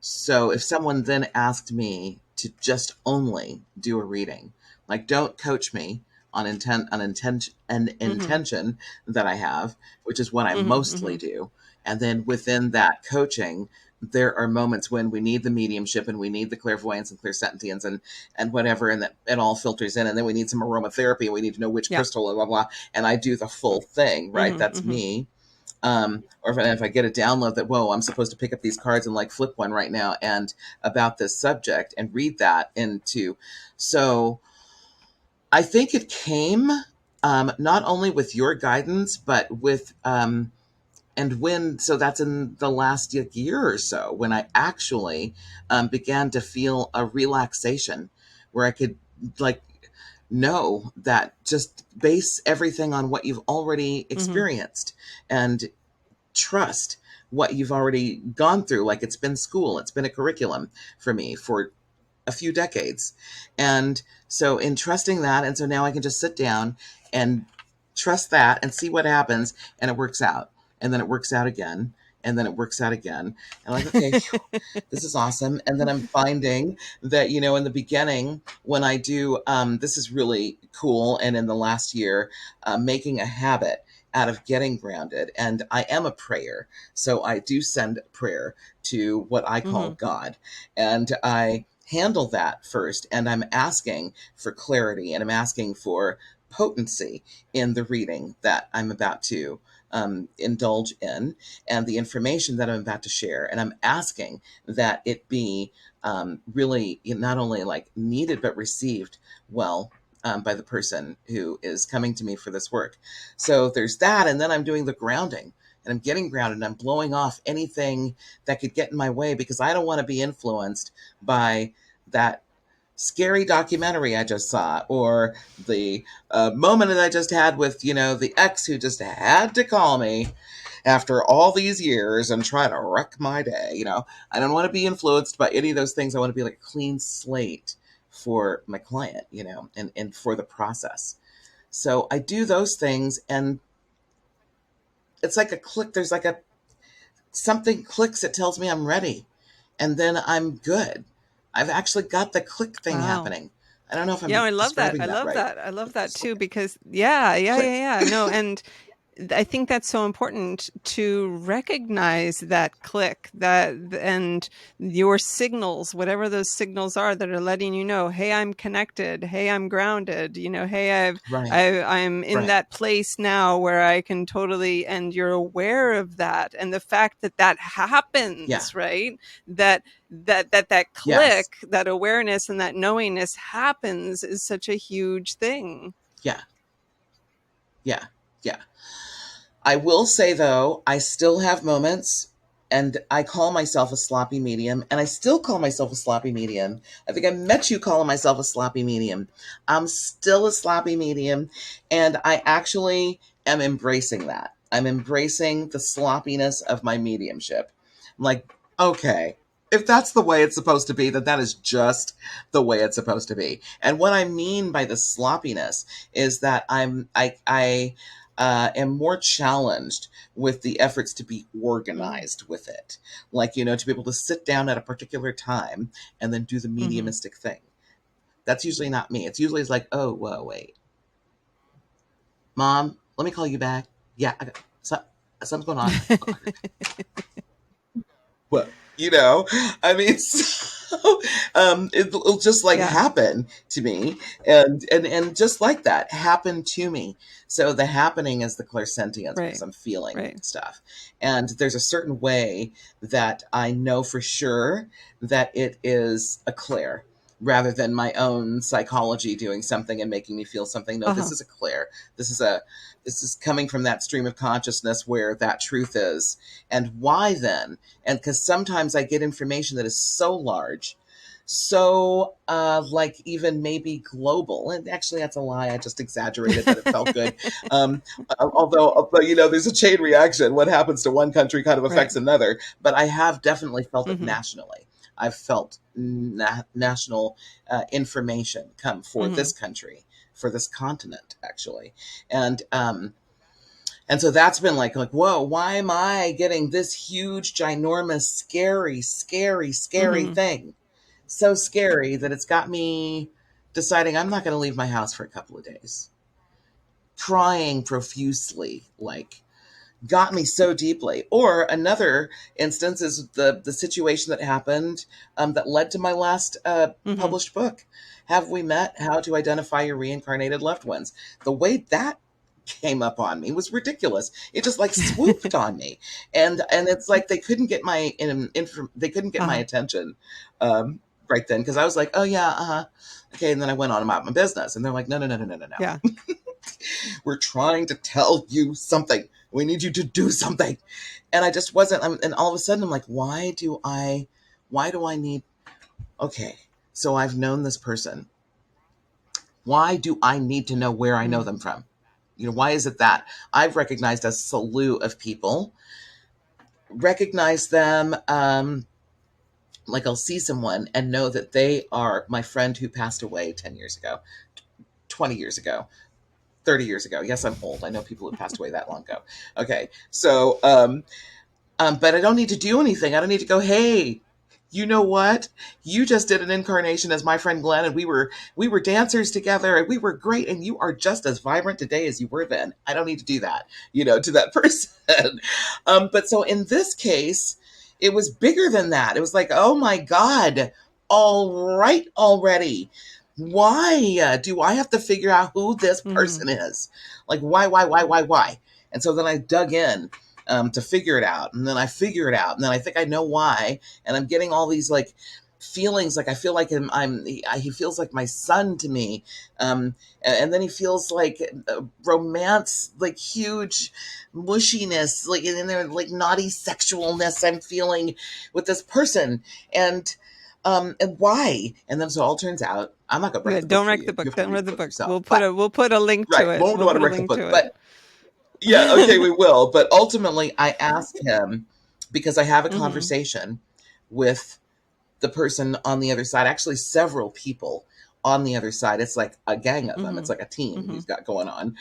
So if someone then asked me to just only do a reading, like don't coach me on an Mhm. intention that I have, which is what I Mhm. mostly Mhm. do. And then within that coaching, there are moments when we need the mediumship and we need the clairvoyance and clairsentience and whatever, and that it all filters in. And then we need some aromatherapy and we need to know which Yeah. crystal, blah, blah, blah. And I do the full thing, right? Mhm. That's Mhm. me. Or if I get a download that, whoa, I'm supposed to pick up these cards and like flip one right now and about this subject and read that into. So I think it came not only with your guidance, but with, so that's in the last year or so when I actually began to feel a relaxation where I could like know that just base everything on what you've already Mhm. experienced and trust what you've already gone through. Like it's been school, it's been a curriculum for me for a few decades. And so, in trusting that, and so now I can just sit down and trust that and see what happens, and it works out. And then it works out again. And then it works out again. And like, okay, phew, this is awesome. And then I'm finding that, in the beginning, when I do, this is really cool. And in the last year, making a habit out of getting grounded. And I am a prayer. So I do send prayer to what I call Mhm. God. And I handle that first. And I'm asking for clarity and I'm asking for potency in the reading that I'm about to indulge in and the information that I'm about to share. And I'm asking that it be really not only like needed, but received well by the person who is coming to me for this work. So there's that. And then I'm doing the grounding and I'm getting grounded and I'm blowing off anything that could get in my way because I don't want to be influenced by that scary documentary I just saw or the moment that I just had with, the ex who just had to call me after all these years and try to wreck my day. I don't want to be influenced by any of those things. I want to be like a clean slate for my client, and for the process. So I do those things and it's like a click. There's like a something clicks. It tells me I'm ready and then I'm good. I've actually got the click thing Wow. happening. I don't know if Yeah, I'm I love that. describing I that love right. that. I love that It's like too because yeah, yeah, click. yeah, yeah. No, and I think that's so important to recognize that click, that and your signals, whatever those signals are that are letting you know, hey, I'm connected, hey, I'm grounded, hey, Right. I'm in Right. that place now where I can totally, and you're aware of that, and the fact that that Yeah. happens, right? That Yes. click, that awareness, and that knowingness happens is such a huge thing. Yeah. Yeah. Yeah. I will say though, I still have moments and I call myself a sloppy medium and I still call myself a sloppy medium. I think I met you calling myself a sloppy medium. I'm still a sloppy medium and I actually am embracing that. I'm embracing the sloppiness of my mediumship. I'm like, okay. if that's the way it's supposed to be, then that is just the way it's supposed to be. And what I mean by the sloppiness is that I am more challenged with the efforts to be organized with it. Like, to be able to sit down at a particular time and then do the mediumistic thing. That's usually not me. It's usually like, oh, whoa, wait. Mom, let me call you back. Yeah, something's going on. What? I mean, so, it'll just like Yeah. happen to me, and just like that happened to me. So the happening is the clairsentience because Right. I'm feeling Right. stuff, and there's a certain way that I know for sure that it is a clair rather than my own psychology doing something and making me feel something. No, this is a clair. This is coming from that stream of consciousness where that truth is. And why then? And because sometimes I get information that is so large, so like even maybe global, and actually that's a lie, I just exaggerated, but it felt good. Although there's a chain reaction. What happens to one country kind of Right. affects another, but I have definitely felt it nationally. I've felt national information come for this country, for this continent, actually. And so that's been like, whoa, why am I getting this huge, ginormous, scary, scary, scary thing? So scary that it's got me deciding I'm not going to leave my house for a couple of days. Crying profusely, like, got me so deeply. Or another instance is the situation that happened that led to my last published book, Have We Met? How to Identify Your Reincarnated Loved Ones. The way that came up on me was ridiculous. It just like swooped on me, and it's like they couldn't get my they couldn't get my attention right then, because I was like, oh yeah, okay, and then I went on about my business, and they're like, no, no, no, no, no, no, no. Yeah. We're trying to tell you something. We need you to do something. And I just wasn't. And all of a sudden, I'm like, why do I need? Okay, so I've known this person. Why do I need to know where I know them from? Why is it that I've recognized a slew of people, recognize them, like I'll see someone and know that they are my friend who passed away 10 years ago, 20 years ago, 30 years ago. Yes, I'm old. I know people who passed away that long ago. Okay. So, but I don't need to do anything. I don't need to go, hey, you know what? You just did an incarnation as my friend Glenn, and we were dancers together, and we were great, and you are just as vibrant today as you were then. I don't need to do that, to that person. But so in this case, it was bigger than that. It was like, oh my God, all right already. Why do I have to figure out who this person is? Like, why? And so then I dug in to figure it out. And then I figure it out. And then I think I know why. And I'm getting all these like feelings. Like I feel like he feels like my son to me. And then he feels like romance, like huge mushiness, like in there, like naughty sexualness I'm feeling with this person. And why? And then so it all turns out, I'm not gonna write the book Don't for write the you. You book. have to Don't read read the the book book. yourself. We'll put But a link to right, it. won't We'll want to put a write the link book. to it. But yeah, okay, we will. But ultimately, I asked him because I have a conversation with the person on the other side, actually, several people on the other side. It's like a gang of them, it's like a team he's got going on.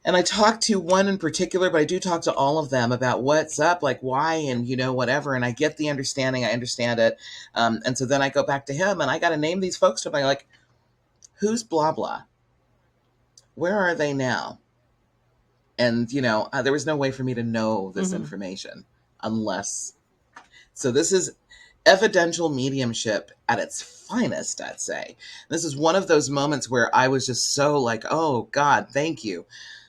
And I talked to one in particular, but I do talk to all of them about what's up, like why, and whatever. And I get the understanding, I understand it. And so then I go back to him and I got to name these folks to me, like, who's blah, blah? Where are they now? And, there was no way for me to know this information unless. So this is evidential mediumship at its finest, I'd say. This is one of those moments where I was just so like, oh, God, thank you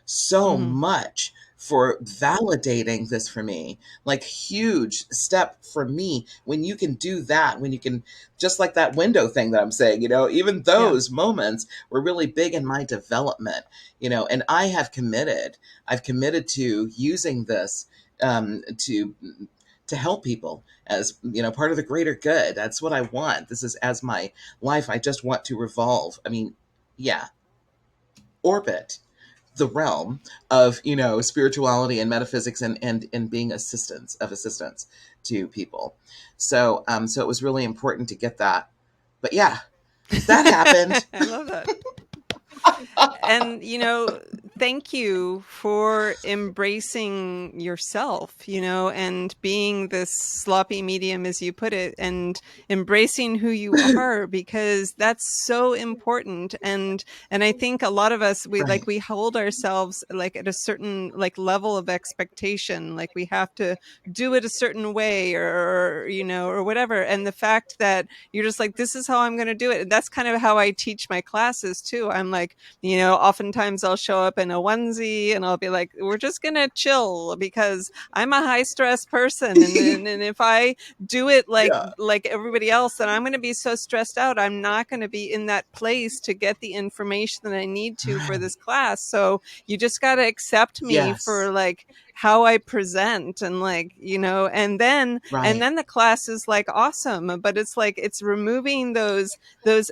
so much for validating this for me. Like, huge step for me when you can do that, when you can, just like that window thing that I'm saying, even Yeah. those moments were really big in my development, and I've committed to using this to help people as part of the greater good. That's what I want. This is, as my life, I just want to revolve, yeah, orbit the realm of, spirituality and metaphysics, and being assistance to people. So it was really important to get that. But yeah, that happened. I love that. And thank you for embracing yourself, and being this sloppy medium, as you put it, and embracing who you are, because that's so important. And I think a lot of us, Right. we hold ourselves like at a certain like level of expectation, like we have to do it a certain way, or whatever. And the fact that you're just like, this is how I'm going to do it. And that's kind of how I teach my classes too. I'm like, oftentimes I'll show up in a onesie and I'll be like, we're just going to chill because I'm a high stress person. And if I do it Yeah. like everybody else, then I'm going to be so stressed out. I'm not going to be in that place to get the information that I need to for Right. this class. So you just got to accept me for Yes. like how I present, and and Right. then the class is like awesome, but it's like, it's removing those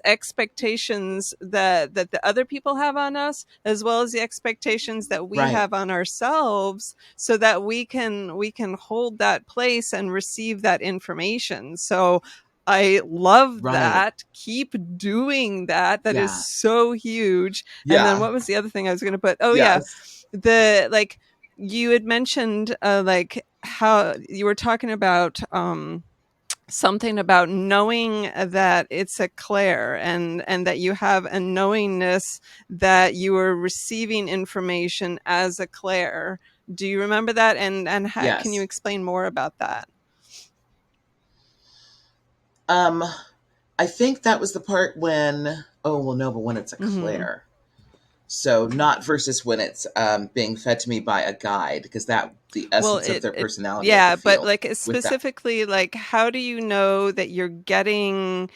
expectations that the other people have on us, as well as the expectations that we Right. have on ourselves, so that we can hold that place and receive that information. So I love Right. that. Keep doing that. That is Yeah. so huge. And then Yeah. what was the other thing I was going to put? Oh yeah, Yes. the like you had mentioned like how you were talking about something about knowing that it's a clair, and that you have a knowingness that you are receiving information as a clair. Do you remember that? And can you Yes. explain more about that? Um, I think that was the part when, oh, well, no, but when it's a Hmm. Claire. So not versus when it's being fed to me by a guide, because that the Well, essence of their it personality I yeah, could but feel like with that. specifically, like, how do you know that you're getting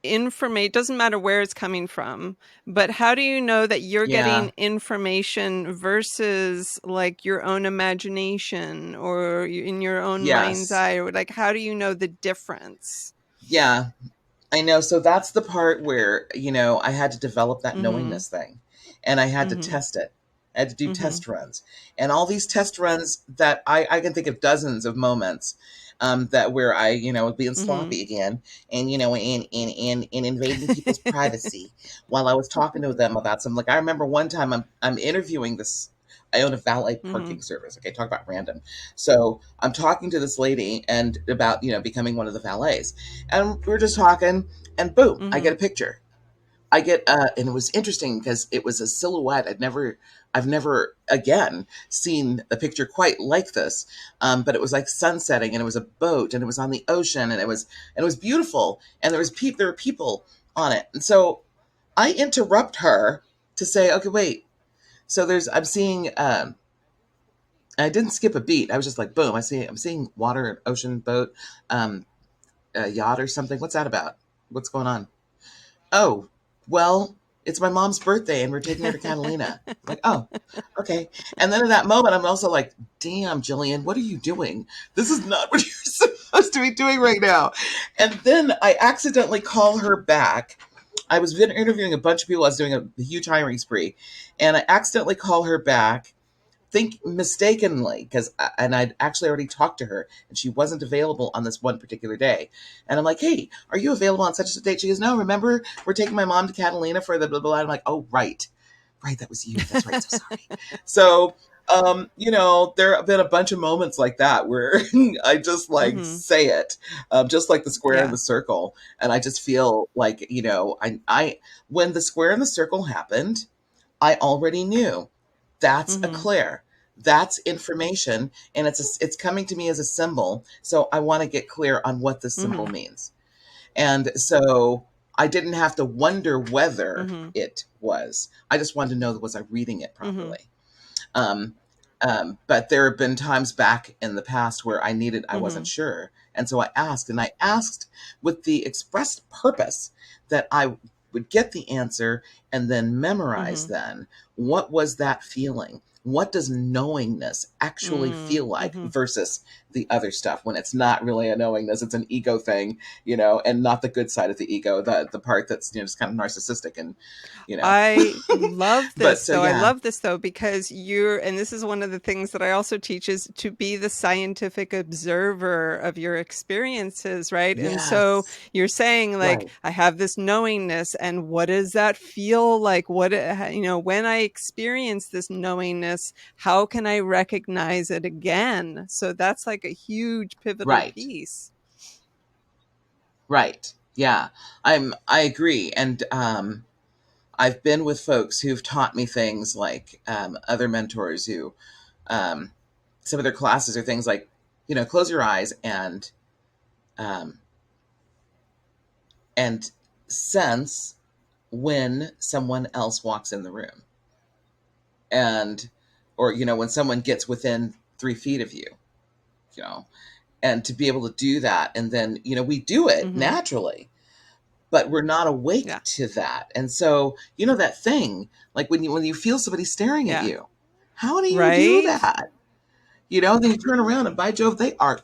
information? It doesn't matter where it's coming from, but how do you know that you're Yeah. getting information versus like your own imagination, or in your own mind's Yes. eye, or like, how do you know the difference? Yeah. I know. So that's the part where, I had to develop that Mm-hmm. knowingness thing, and I had to Mm-hmm. test it. I had to do Mm-hmm. test runs, and all these test runs that I can think of dozens of moments that where I, being Mm-hmm. sloppy again, and, in invading people's privacy while I was talking to them about something. Like I remember one time I'm interviewing this. I own a valet Mm-hmm. parking service. Okay, talk about random. So I'm talking to this lady and about, becoming one of the valets, and we're just talking, and boom, I Mm-hmm. get a picture. And it was interesting because it was a silhouette. I've never again seen a picture quite like this. But it was like sunsetting, and it was a boat, and it was on the ocean, and it was beautiful, and there were people on it. And so I interrupt her to say, okay, wait. So I'm seeing, I didn't skip a beat. I was just like, boom, I'm seeing water, ocean, boat, um, a yacht or something. What's that about? What's going on? Oh, well, it's my mom's birthday and we're taking her to Catalina. I'm like, oh, okay. And then in that moment, I'm also like, damn, Jillian, what are you doing? This is not what you're supposed to be doing right now. And then I accidentally call her back. I was interviewing a bunch of people. I was doing a huge hiring spree. And I accidentally call her back, think mistakenly, and I'd actually already talked to her and she wasn't available on this one particular day. And I'm like, hey, are you available on such a date? She goes, no, remember, we're taking my mom to Catalina for the blah, blah, blah. I'm like, oh, right. Right. That was you. That's right. So sorry. So, there have been a bunch of moments like that where I just like Mm-hmm. say it, just like the square and Yeah. the circle. And I just feel like, when the square and the circle happened, I already knew that's a Mm-hmm. Claire. That's information, and it's coming to me as a symbol. So I want to get clear on what this symbol Mm-hmm. means. And so I didn't have to wonder whether Mm-hmm. it was. I just wanted to know, was I reading it Mm-hmm. properly? Um, but there have been times back in the past where I Mm-hmm. wasn't sure. And so and I asked with the expressed purpose that I would get the answer and then memorize Mm-hmm. then what was that feeling? what does knowingness actually feel like versus the other stuff when it's not really a knowingness, it's an ego thing, and not the good side of the ego, the part that's just kind of narcissistic and I love but this so though. I yeah. love this though, because and this is one of the things that I also teach, is to be the scientific observer of your experiences, right? And so Yes. you're saying, like, Right. I have this knowingness, and what does that feel like? When I experience this knowingness, how can I recognize it again? So that's like a huge pivotal Right. piece. Right. Yeah. I agree. And I've been with folks who've taught me things like other mentors who um, some of their classes are things like, close your eyes um, and sense when someone else walks in the room, and or when someone gets within 3 feet of you, you know and to be able to do that, and then we do it Mm-hmm. naturally, but we're not awake Yeah. to that. And so that thing, like when you feel somebody staring at Yeah. you, how do you do Right. that? Then you turn around and by Jove, they are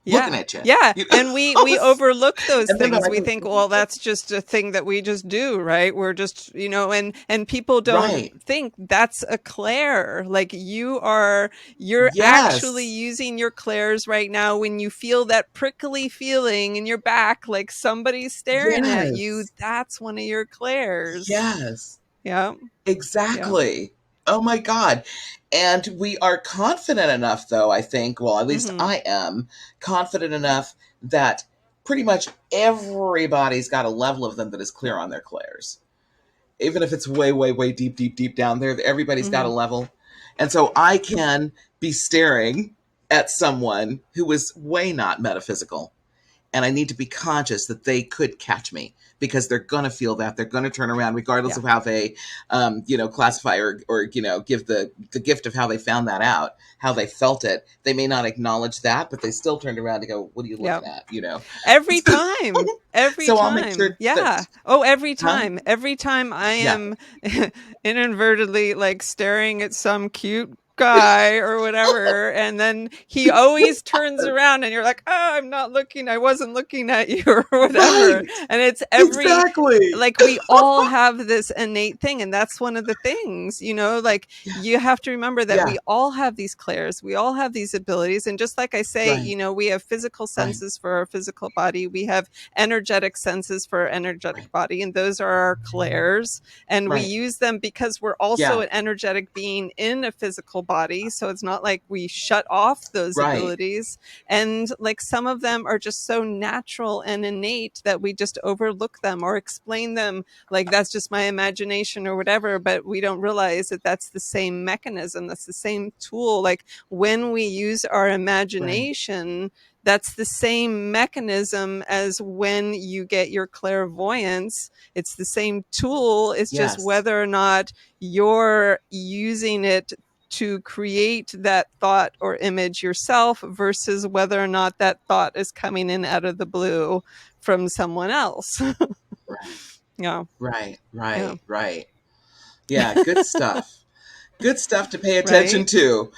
looking Yeah. at you. Yeah. And we overlook those And then things. I We can, think, well, that's just a thing that we just do, right? We're just, and people don't right. think that's a clair. Like, you're actually Yes. using your clairs right now when you feel that prickly feeling in your back, like somebody's staring at you. Yes. That's one of your clairs. Yes. Yeah. Yeah. Exactly. Oh my God. And we are confident enough, though, I think, well, at least Mm-hmm. I am confident enough that pretty much everybody's got a level of them that is clear Yeah. on their clairs. Even if it's way, way, way deep, deep, deep down there, everybody's got Mm-hmm. a level. And so I can be staring at someone who is way not metaphysical, and I need to be conscious that they could catch me, because they're going to feel that. They're going to turn around regardless Yeah. of how they, classify or give the gift of how they found that out, how they felt it. They may not acknowledge that, but they still turned around to go, what are you Yeah. looking at? Every time. Every So I'll make time. sure Yeah. that, Oh, every huh? time. Every time I Yeah. am inadvertently like staring at some cute guy or whatever, and then he always turns around and you're like, oh, I wasn't looking at you or whatever. Right. And it's Exactly. like, we all have this innate thing, and that's one of the things, like, Yeah. you have to remember that Yeah. we all have these clairs, we all have these abilities. And just like I say, Right. we have physical Right. senses for our physical body, we have energetic senses for our energetic Right. body, and those are our clairs. And we Right. use them because we're also Yeah. an energetic being in a physical body. So it's not like we shut off those Right. abilities. And like, some of them are just so natural and innate that we just overlook them or explain them like that's just my imagination or whatever. But we don't realize that that's the same mechanism, that's the same tool. Like, when we use our Right. imagination, that's the same mechanism as when you get your clairvoyance. It's the same tool. It's just Yes. whether or not you're using it to create that thought or image yourself versus whether or not that thought is coming in out of the blue from someone else. Right. Yeah. Right. Yeah. Right. Right. Yeah. Good stuff. Good stuff to pay attention Right. to.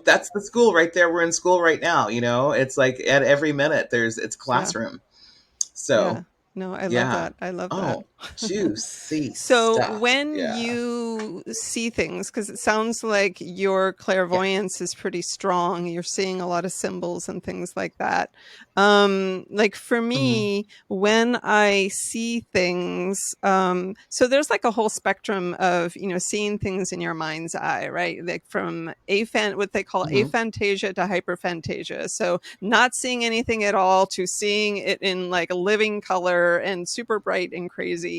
That's the school right there. We're in school right now. It's like at every minute it's Yeah. classroom. Yeah. So No, I love yeah. that. I love that. Oh, juicy So stuff. when Yeah. you see things, because it sounds like your Yeah. clairvoyance is pretty strong, you're seeing a lot of symbols and things like that. Like, for Hmm. me, when I see things, so there's like a whole spectrum of, seeing things in your mind's eye, right? Like, from what they call Hmm. aphantasia to hyperphantasia. So not seeing anything at all to seeing it in like living color and super bright and crazy.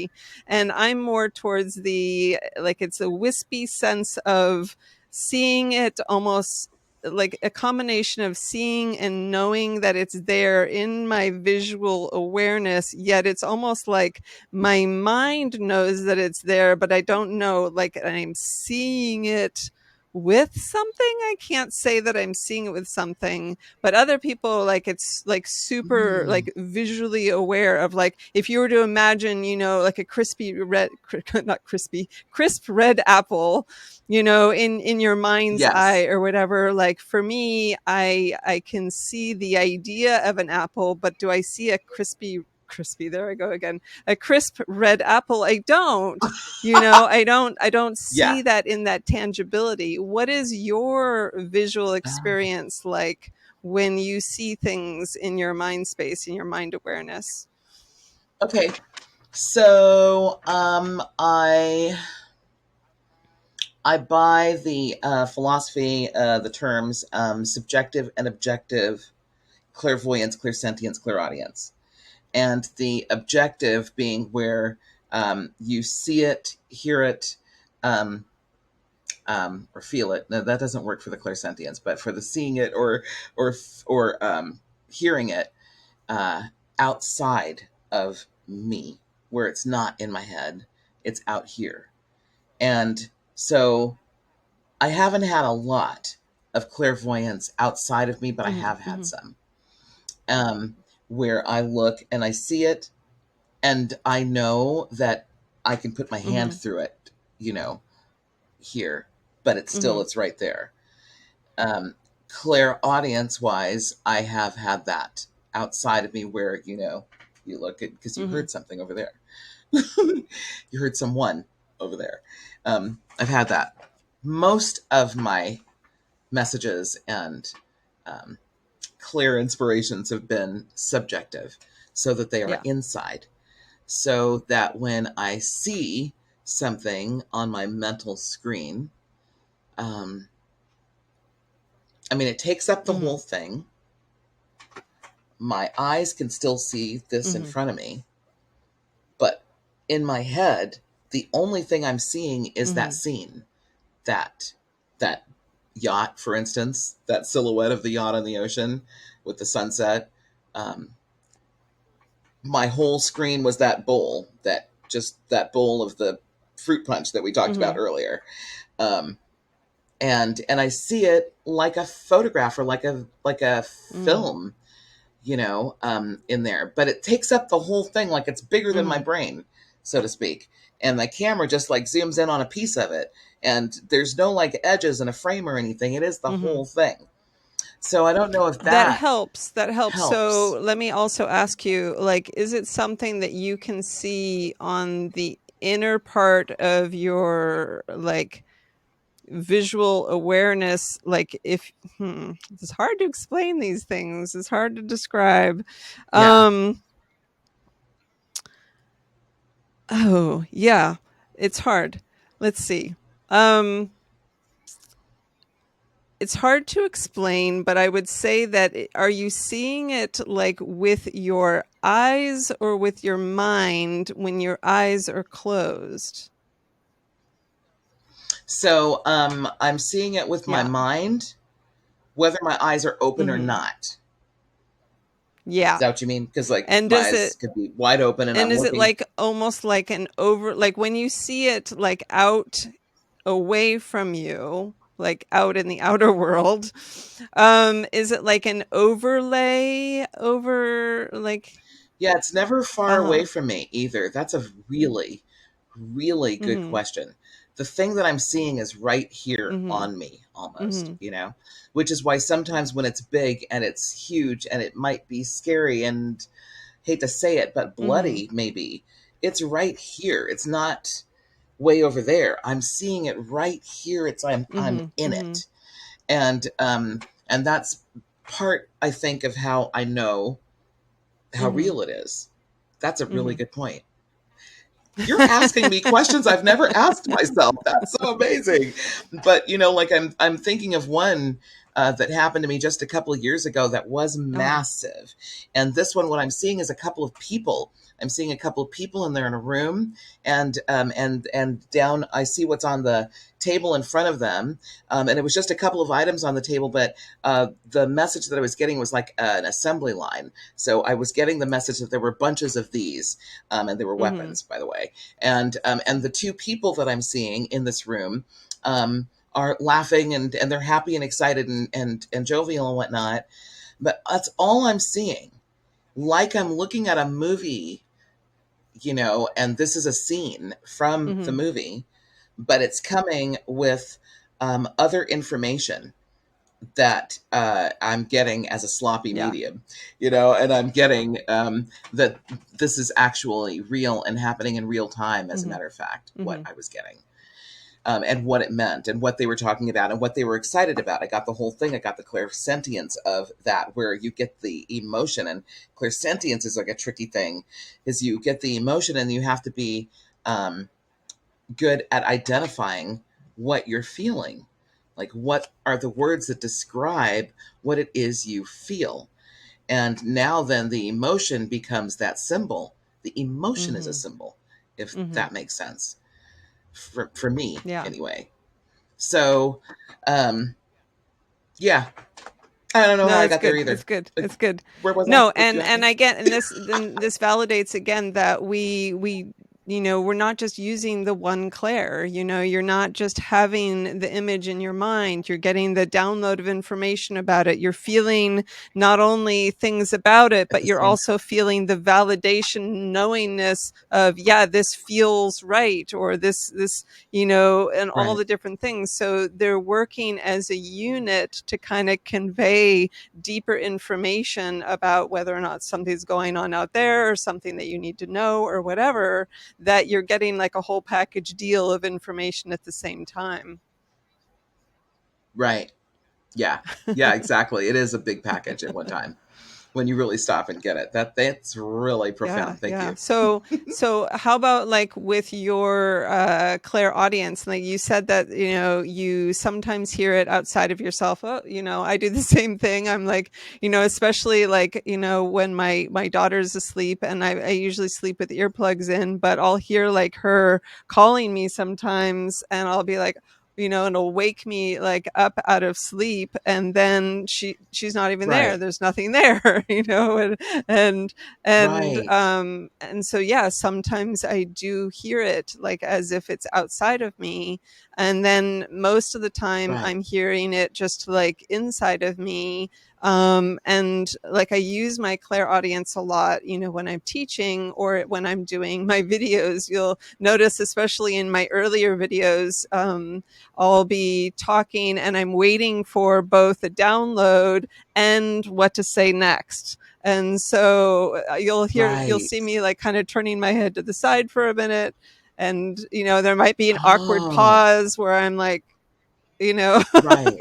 And I'm more towards it's a wispy sense of seeing it, almost like a combination of seeing and knowing that it's there in my visual awareness, yet it's almost like my mind knows that it's there, but I don't know, like, I'm seeing it with something. I can't say that I'm seeing it with something, but other people, like, it's like super Mm. like visually aware of, like, if you were to imagine, like a crispy red, not crispy, crisp red apple, in your mind's eye Yes. or whatever. Like, for me, I can see the idea of an apple, but do I see a crispy, there I go again, a crisp red apple? I don't. I don't Yeah. see that in that tangibility. What is your visual Oh, experience like when you see things in your mind space, in your mind awareness? okay. So I buy the philosophy, the terms subjective and objective clairvoyance, clairsentience, clairaudience. And the objective being where you see it, hear it, um, or feel it. No, that doesn't work for the clairsentience, but for the seeing it or hearing it uh, outside of me, where it's not in my head, it's out here. And so I haven't had a lot of clairvoyance outside of me, but I Mm-hmm, have had mm-hmm, some where I look and I see it, and I know that I can put my hand mm-hmm, through it, here, but mm-hmm, it's right there. Um, Clairaudience wise, I have had that outside of me where, you look at, because you mm-hmm, heard something over there. You heard someone over there. I've had that. Most of my messages and um, clear inspirations have been subjective, so that they are yeah, inside. So that when I see something on my mental screen, um, I mean, it takes up the mm-hmm, whole thing. My eyes can still see this in mm-hmm, front of me, but in my head, the only thing I'm seeing is that mm-hmm, scene, that that yacht, for instance, that silhouette of the yacht on the ocean with the sunset. Um, my whole screen was that bowl, that bowl of the fruit punch that we talked about mm-hmm, earlier. Um, and I see it like a photograph or like a mm-hmm, film, in there. But it takes up the whole thing, like it's bigger than my mm-hmm. brain, so to speak. And the camera just like zooms in on a piece of it, and there's no like edges in a frame or anything. It is the Mm-hmm. whole thing. So I don't know if That that helps. That helps. helps. So let me also ask you, like, is it something that you can see on the inner part of your, like, visual awareness? Like, if it's hard to explain these things, it's hard to describe. Yeah. um oh yeah, it's hard. Let's see. um it's hard to explain, but I would say that, are you seeing it like with your eyes or with your mind when your eyes are closed? So I'm seeing it with my Yeah. mind, whether my eyes are open or Hmm. not. Is Yeah. that what you mean? Because like And my does it eyes could be wide open and and I'm is it looking. like almost like an over, like when you see it like out away from you, like out in the outer world, is it like an overlay over, like, Yeah, it's never far uh-huh. away from me either. That's a really, really good Mhm. question. The thing that I'm seeing is right here Mhm. on me almost, Mhm. which is why sometimes when it's big and it's huge and it might be scary and hate to say it, but Mhm. bloody maybe, it's right here. It's not way over there. I'm seeing it right here. I'm Mhm. in Mhm. it. And that's part, I think, of how I know how Mhm. real it is. That's a really Mhm. good point. You're asking me questions I've never asked myself. That's so amazing. But like I'm thinking of one that happened to me just a couple of years ago that was Uh-huh. massive. And this one, what I'm seeing is a couple of people. I'm seeing a couple of people, and they're in a room, and down I see what's on the table in front of them, and it was just a couple of items on the table, but the message that I was getting was like an assembly line. So I was getting the message that there were bunches of these, and they were Mhm. weapons, by the way. And the two people that I'm seeing in this room, um, are laughing and they're happy and excited and jovial and whatnot. But that's all I'm seeing. Like I'm looking at a movie, and this is a scene from the Mm-hmm. movie, but it's coming with other information that I'm getting as a sloppy Yeah. medium, and I'm getting that this is actually real and happening in real time, as a Mm-hmm. matter of fact, what Mm-hmm. I was getting. And what it meant and what they were talking about and what they were excited about. I got the whole thing. I got the clairsentience of that, where you get the emotion. And clairsentience is like a tricky thing, is you get the emotion and you have to be um, good at identifying what you're feeling. Like, what are the words that describe what it is you feel? And now then the emotion becomes that symbol. The emotion is a Mm-hmm. symbol, if Mm-hmm. that makes sense, for me Yeah. anyway. So, um, yeah, I don't know No, how I that's got there good. It's either. good. Like, It's good. where was I? No, What did you and ask and me? I get, and this validates again that we we're not just using the one Claire. You're not just having the image in your mind. You're getting the download of information about it. You're feeling not only things about it, At but the you're same also feeling the validation, knowingness of, yeah, this feels right, or this, and time. all Right. the different things. So they're working as a unit to kind of convey deeper information about whether or not something's going on out there, or something that you need to know, or whatever, that you're getting like a whole package deal of information at the same time. Right. Yeah. Yeah, exactly. It is a big package at one time when you really stop and get it. That's really Yeah, profound. Thank yeah. you. So how about like with your Claire audience? Like you said that, you sometimes hear it outside of yourself. Oh, I do the same thing. I'm like, especially like, when my daughter's asleep, and I usually sleep with earplugs in, but I'll hear like her calling me sometimes, and I'll be like, and it'll wake me like up out of sleep, and then she's not even there. Right. There's nothing there, and Right. and so yeah, sometimes I do hear it like as if it's outside of me, and then most of the time Right. I'm hearing it just like inside of me. And like I use my clairaudience a lot, when I'm teaching or when I'm doing my videos. You'll notice, especially in my earlier videos, I'll be talking and I'm waiting for both a download and what to say next. And so you'll Right. see me like kind of turning my head to the side for a minute. And, there might be an awkward Oh, pause where I'm like, you know, right.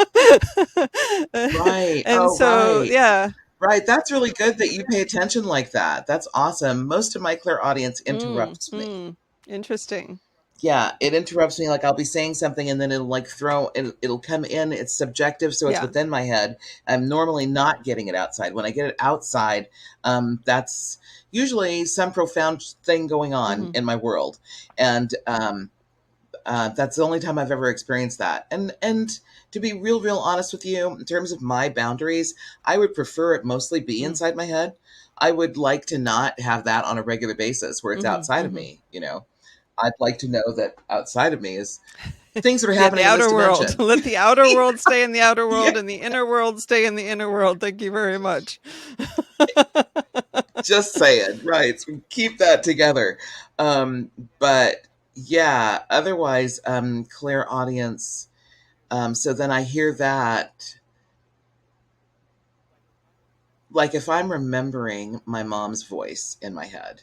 Right. and Oh, so, right. yeah. Right. That's really good that you pay attention like that. That's awesome. Most of my clear audience interrupts me. Interesting. Yeah, it interrupts me. Like I'll be saying something and then it'll like it'll come in. It's subjective, so it's Yeah. within my head. I'm normally not getting it outside. When I get it outside, that's usually some profound thing going on Hmm. in my world, and that's the only time I've ever experienced that. And to be real honest with you, in terms of my boundaries, I would prefer it mostly be Mm. inside my head. I would like to not have that on a regular basis where it's Hmm. outside of Hmm. me. I'd like to know that outside of me is things that are Yeah, the happening in this outer world. dimension. Let the outer world stay in the outer Yeah, world, and the inner world stay in the inner world. Thank you very much. just saying. Right. So keep that together. Um, but yeah, otherwise, clairaudience. So then I hear that, like if I'm remembering my mom's voice in my head,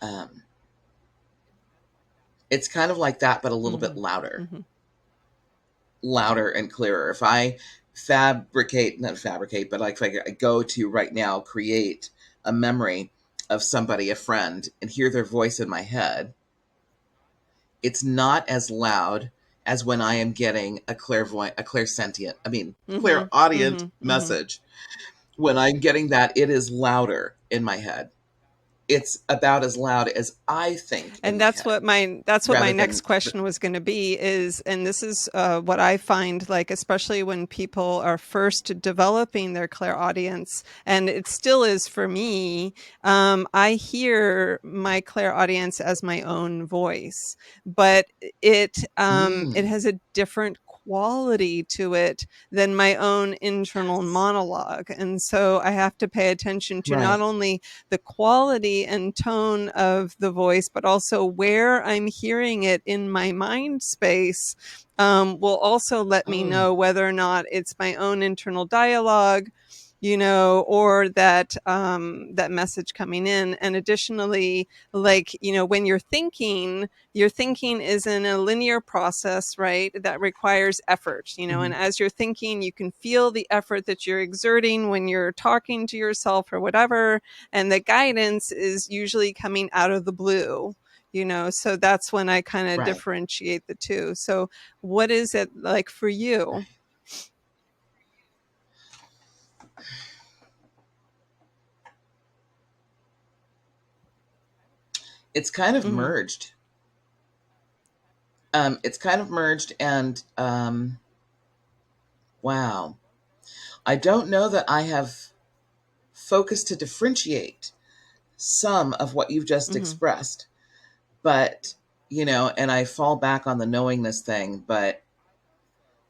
um, it's kind of like that, but a little bit Hmm. louder, Hmm. louder and clearer. If I not fabricate, but like if I go to right now, create a memory of somebody, a friend, and hear their voice in my head, it's not as loud as when I am getting a clairvoyant, a clairsentient, Hmm. clairaudient Hmm. Hmm. message. When I'm getting that, it is louder in my head. it's about as loud as I think in And my that's head, what my rather next than question was going to be is, and this is what I find, like, especially when people are first developing their clairaudience, and it still is for me. I hear my clairaudience as my own voice, but it mm, has a different quality to it than my own internal yes, monologue. And so I have to pay attention to not right, only the quality and tone of the voice, but also where I'm hearing it in my mind space, will also let me oh, know whether or not it's my own internal dialogue, or that message coming in. And additionally, like, when your thinking is in a linear process, right? That requires effort, and mhm, as you're thinking, you can feel the effort that you're exerting when you're talking to yourself or whatever. And the guidance is usually coming out of the blue, so that's when I kind of right, differentiate the two. So what is it like for you? right. It's kind of Mm-hmm, merged. It's kind of merged, and wow, I don't know that I have focused to differentiate some of what you've just mm-hmm, expressed, but and I fall back on the knowingness thing, but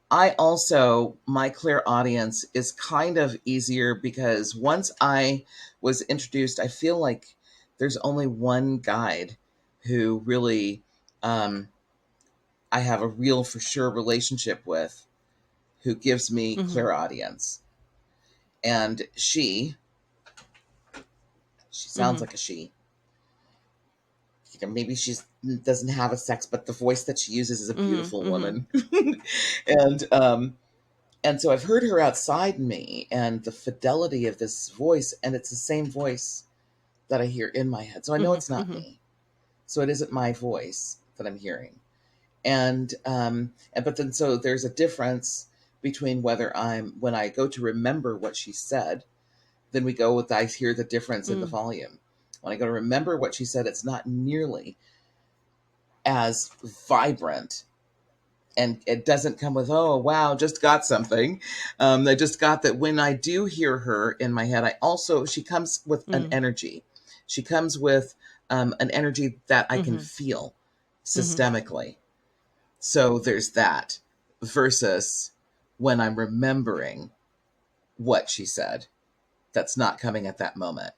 I also, my clear audience is kind of easier because once I was introduced, I feel like there's only one guide who really um, I have a real for sure relationship with, who gives me mm-hmm, clear audience. And she sounds mm-hmm, like a she. Maybe she's doesn't have a sex, but the voice that she uses is a mm-hmm, beautiful mm-hmm, woman. and and so I've heard her outside me, and the fidelity of this voice, and it's the same voice that I hear in my head. So I know mm-hmm, it's not mm-hmm, me. So it isn't my voice that I'm hearing. And but then so there's a difference between whether I'm when I go to remember what she said, then we go with I hear the difference in the mm-hmm, volume. When I go to remember what she said, it's not nearly as vibrant, and it doesn't come with, oh wow, just got something. I just got that. When I do hear her in my head, I also she comes with an mm-hmm, energy. She comes with an energy that I can mm-hmm, feel mm-hmm. systemically. So there's that versus when I'm remembering what she said, that's not coming at that moment,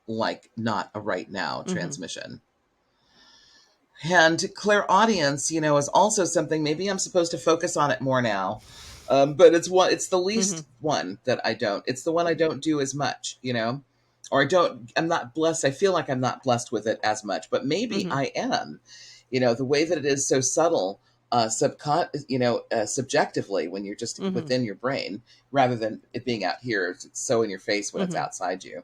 like not a right now Mm-hmm. transmission. And clairaudience, is also something, maybe I'm supposed to focus on it more now. But it's the Mm-hmm. least one that I don't. It's the one I don't do as much, or I'm not blessed. I feel like I'm not blessed with it as much, but maybe Mm-hmm. I am. The way that it is so subtle, subjectively, when you're just Mm-hmm. within your brain, rather than it being out here. It's so in your face when it's Mm-hmm. outside you.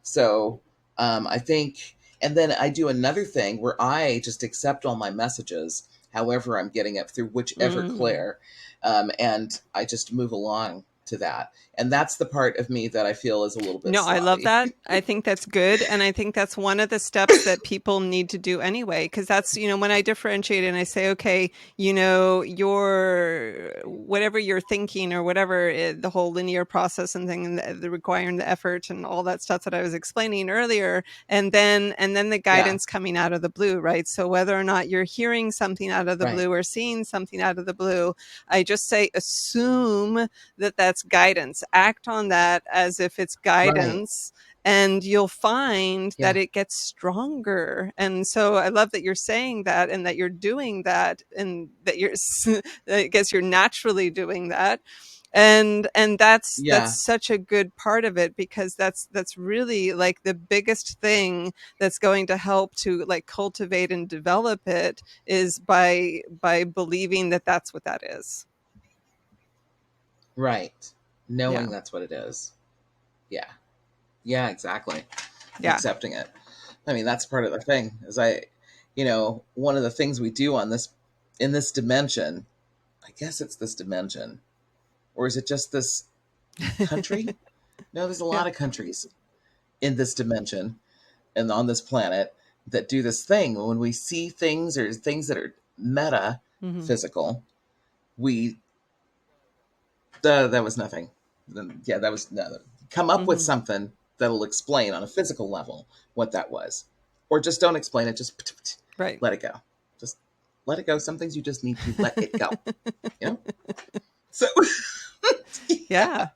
So I think, and then I do another thing where I just accept all my messages, however I'm getting it through whichever Mm-hmm. Claire, and I just move along to that. And that's the part of me that I feel is a little bit No, I love sloppy. that. I think that's good. And I think that's one of the steps that people need to do anyway. Because that's, when I differentiate and I say, okay, your whatever you're thinking or whatever, the whole linear process and thing, and the requiring the effort and all that stuff that I was explaining earlier. And then the Yeah, guidance coming out of the blue, right? So whether or not you're hearing something out of the right, blue or seeing something out of the blue, I just say, assume that that's guidance. Act on that as if it's right. guidance, and you'll find that Yeah, it gets stronger. And so I love that you're saying that and that you're doing that, and that I guess you're naturally doing that. And that's yeah, such a good part of it, because that's really like the biggest thing that's going to help to like cultivate and develop it, is by believing that that's what that is. right. Knowing Yeah. that's what it is. Yeah, yeah, exactly. Yeah. Accepting it. I mean, that's part of the thing. One of the things we do on this in this dimension. I guess it's this dimension, or is it just this country? No, there's a Yeah. lot of countries in this dimension. and on this planet that do this thing. When we see things or things that are meta Mm-hmm. physical, we that was nothing. Yeah, that was no. Come up with Mm-hmm. something that'll explain on a physical level what that was, or just don't explain it. Just Right. let it go. Just let it go. Some things you just need to let it go. You know. So, Yeah.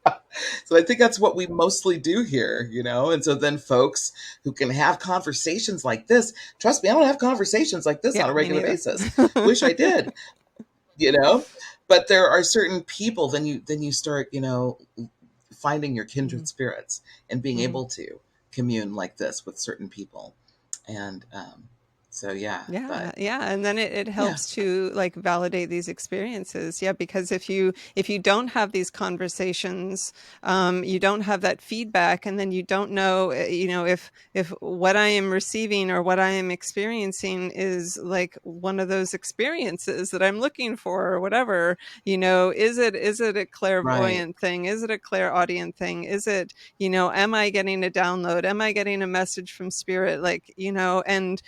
so I think that's what we mostly do here, you know? And so then folks who can have conversations like this, trust me, I don't have conversations like this Yeah, on a me regular neither. basis. Wish I did, you know? But there are certain people, then you start, finding your Mm-hmm. kindred spirits and being Mm-hmm. able to commune like this with certain people. And so yeah, Yeah, but yeah, and then it yeah, helps to like validate these experiences. Yeah, because if you don't have these conversations, you don't have that feedback, and then you don't know, if what I am receiving or what I am experiencing is like one of those experiences that I'm looking for or whatever. Is it a right, clairvoyant thing? Is it a clairaudient thing? Is it, am I getting a download? Am I getting a message from spirit? Like, and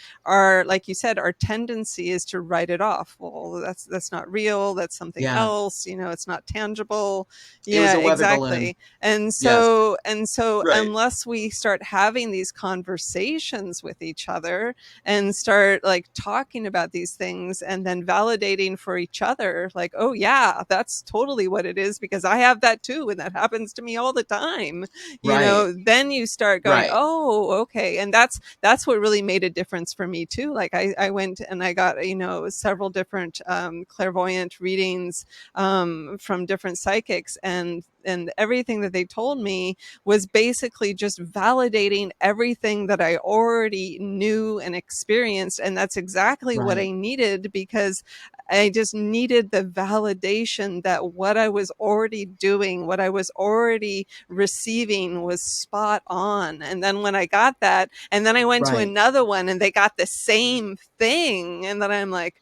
like you said, our tendency is to write it off. Well, that's not real. That's something yeah. else. It's not tangible. It was Yeah, a weather balloon. exactly. And Yes, so right, unless we start having these conversations with each other and start like talking about these things and then validating for each other, like, oh yeah, that's totally what it is because I have that too, and that happens to me all the time. right, Then you start going, right, oh, okay. And that's what really made a difference for me too. Like I went and I got, several different clairvoyant readings from different psychics, and everything that they told me was basically just validating everything that I already knew and experienced. And that's exactly what right, I needed, because I just needed the validation that what I was already doing, what I was already receiving was spot on. And then when I got that, and then I went to right, another one and they got the same thing. And then I'm like,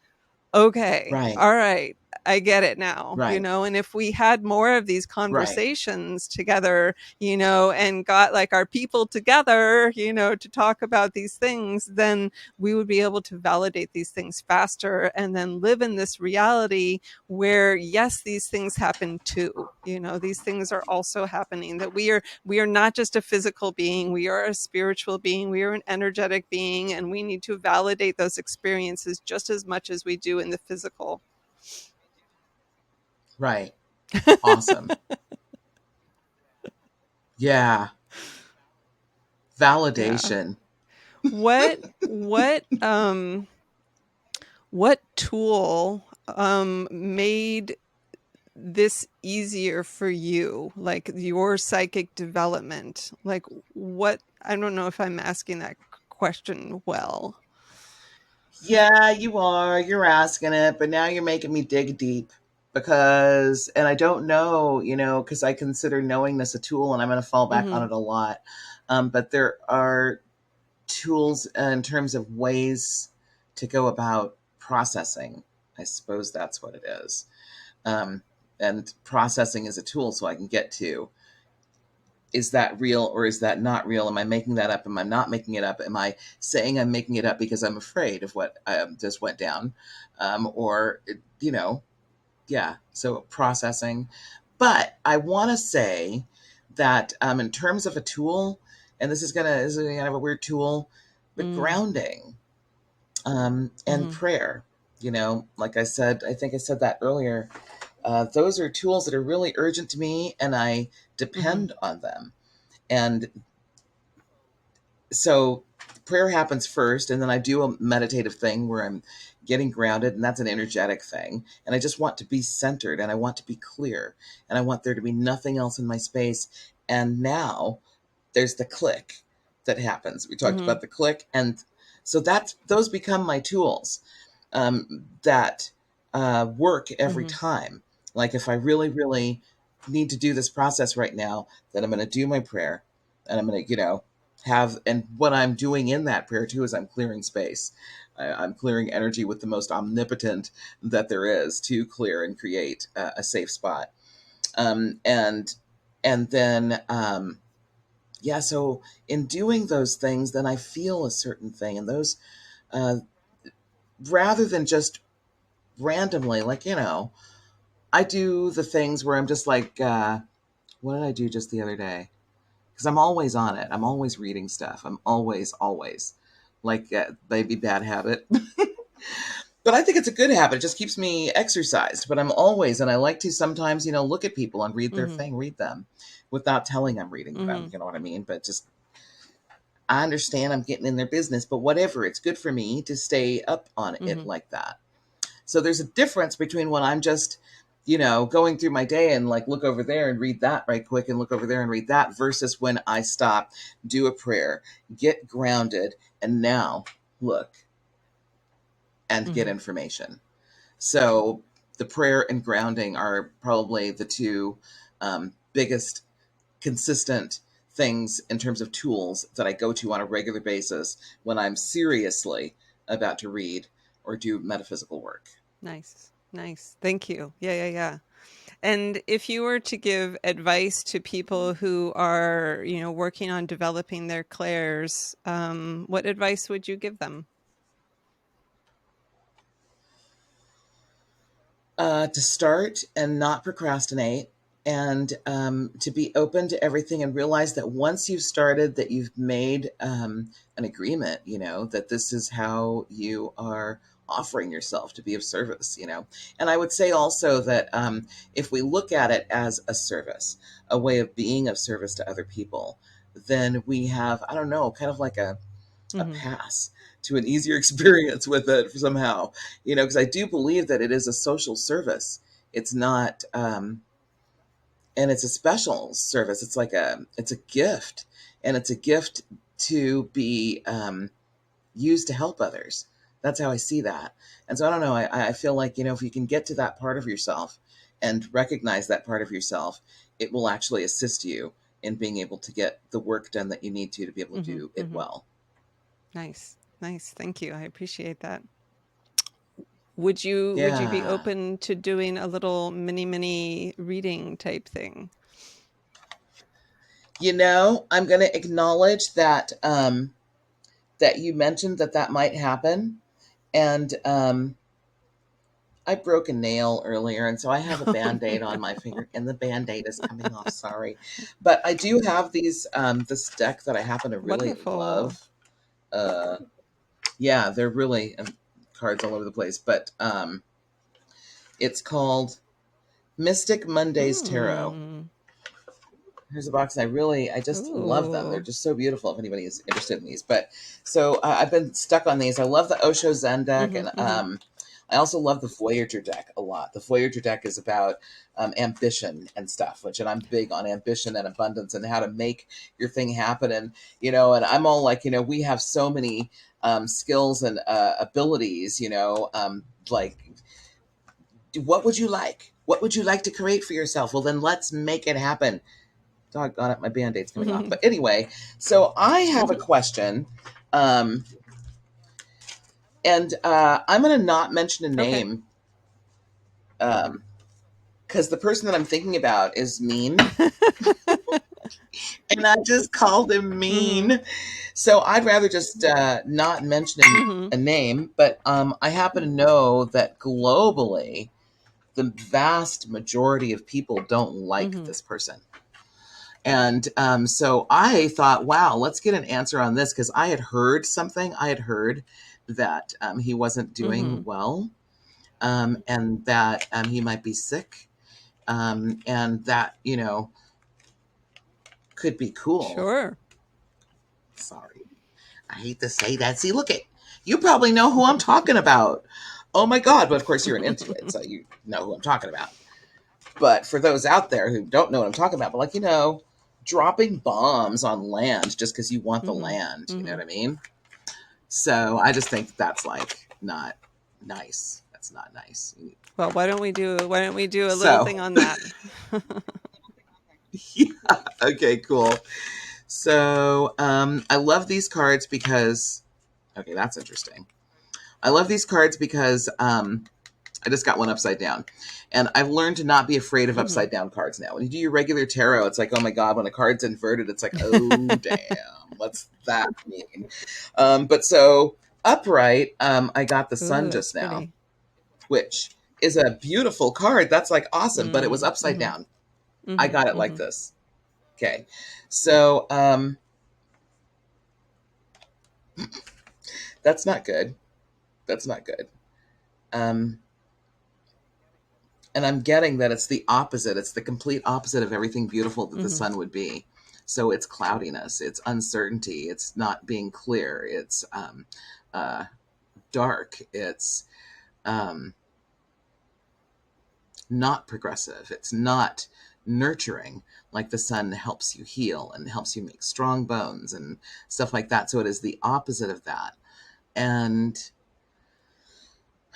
okay, right, all right, I get it now, right, and if we had more of these right, conversations together, and got like our people together, to talk about these things, then we would be able to validate these things faster and then live in this reality where, yes, these things happen too. These things are also happening, that we are not just a physical being, we are a spiritual being, we are an energetic being, and we need to validate those experiences just as much as we do in the physical. right. Awesome. Yeah. Yeah. Validation. What tool made this easier for you, like your psychic development? Like, what, I don't know if I'm asking that question well. Yeah, you are. You're asking it, but now you're making me dig deep because, and I don't know, because I consider knowingness a tool and I'm going to fall back on Mm-hmm. it a lot. But there are tools in terms of ways to go about processing. I suppose that's what it is. Um, and processing is a tool so I can get to, is that real or is that not real? Am I making that up? Am I not making it up? Am I saying I'm making it up because I'm afraid of what just went down? Or, yeah, so processing. But I want to say that in terms of a tool, and this is gonna have a weird tool, but Mm-hmm. grounding and Mm-hmm. prayer, like I said, I think I said that earlier. Those are tools that are really urgent to me, and I Mm-hmm. depend on them. And so prayer happens first, and then I do a meditative thing where I'm getting grounded, and that's an energetic thing. And I just want to be centered, and I want to be clear, and I want there to be nothing else in my space. And now there's the click that happens. We talked Mm-hmm. about the click, and so those become my tools that work every Mm-hmm. time. Like if I really, really need to do this process right now, then I'm going to do my prayer, and I'm going to, have, and what I'm doing in that prayer too is I'm clearing space. I'm clearing energy with the most omnipotent that there is to clear and create a safe spot. And then yeah, so in doing those things, then I feel a certain thing. And those, uh, rather than just randomly, like, I do the things where I'm just like, what did I do just the other day? Because I'm always on it. I'm always reading stuff. I'm always like, maybe bad habit. But I think it's a good habit. It just keeps me exercised. But I'm always, and I like to sometimes, look at people and read their Mm-hmm. thing, read them without telling I'm reading them. Mm-hmm. You know what I mean? But just, I understand I'm getting in their business, but whatever. It's good for me to stay up on it Mm-hmm. like that. So there's a difference between when I'm just, going through my day and like look over there and read that right quick and look over there and read that versus when I stop, do a prayer, get grounded, and now look and get Mm-hmm. information. So the prayer and grounding are probably the two biggest consistent things in terms of tools that I go to on a regular basis when I'm seriously about to read or do metaphysical work. Nice. Nice. Thank you. Yeah, yeah, yeah. And if you were to give advice to people who are, working on developing their clairs, what advice would you give them? To start and not procrastinate, and to be open to everything and realize that once you've started, that you've made an agreement, that this is how you are offering yourself to be of service, and I would say also that if we look at it as a service, a way of being of service to other people, then we have, I don't know, kind of like a Mm-hmm. pass to an easier experience with it somehow, because I do believe that it is a social service. It's not, and it's a special service. It's a gift, and it's a gift to be used to help others. That's how I see that. And so I don't know. I feel like, if you can get to that part of yourself and recognize that part of yourself, it will actually assist you in being able to get the work done that you need to be able to Mm-hmm. do it Mm-hmm. well. Nice. Nice. Thank you. I appreciate that. Would you be Yeah. open to doing a little mini reading type thing? I'm going to acknowledge that that you mentioned that might happen, and I broke a nail earlier, and so I have a Oh, band-aid on my no. finger, and the band-aid is coming off. Sorry, but I do have these this deck that I happen to really Wonderful. love. Uh, yeah, they're really cards all over the place, but it's called Mystic Mondays Tarot. Mm. Here's a box. I just love them. They're Ooh. just so beautiful. If anybody is interested in these, but so I've been stuck on these. I love the Osho Zen deck, Mm-hmm. and Mm-hmm. I also love the Voyager deck a lot. The Voyager deck is about ambition and stuff, and I'm big on ambition and abundance and how to make your thing happen. And and I'm all like, we have so many skills and abilities. Like, what would you like? What would you like to create for yourself? Well, then let's make it happen. Doggone it, my band-aid's coming off. But anyway, so I have a question. Um, and I'm going to not mention a Okay. name because the person that I'm thinking about is mean. And I just called him Mm-hmm. mean. So I'd rather just not mention Mm-hmm. a name. But I happen to know that globally, the vast majority of people don't like Mm-hmm. this person. And so I thought, wow, let's get an answer on this because I had heard something. I had heard that he wasn't Mm-hmm. doing well, and that he might be sick, and that, could be cool. Sure. Sorry. I hate to say that. See, look at you probably know who I'm talking about. Oh my God. But of course, you're an intuit, so you know who I'm talking about. But for those out there who don't know what I'm talking about, but like, dropping bombs on land just because you want the Mm-hmm. land, you know Mm-hmm. what I mean? So I just think that's like not nice. That's not nice. Well, why don't we do a little So, thing on that? yeah, okay, cool. So I love these cards because, okay, that's interesting. I love these cards because I just got one upside down. And I've learned to not be afraid of upside down cards now. When you do your regular tarot, it's like, oh my God, when a card's inverted, it's like, oh, damn, what's that mean? But so upright, I got the sun Ooh, just that's now, pretty. which is a beautiful card. That's like awesome, but it was Mm, upside mm-hmm, down. I mm-hmm, got it like mm-hmm, this. Okay. So that's not good. That's not good. Um, and I'm getting that it's the opposite. It's the complete opposite of everything beautiful that the mm-hmm, sun would be. So it's cloudiness, it's uncertainty, it's not being clear, it's uh, dark, it's um, not progressive, it's not nurturing, like the sun helps you heal and helps you make strong bones and stuff like that. So it is the opposite of that. And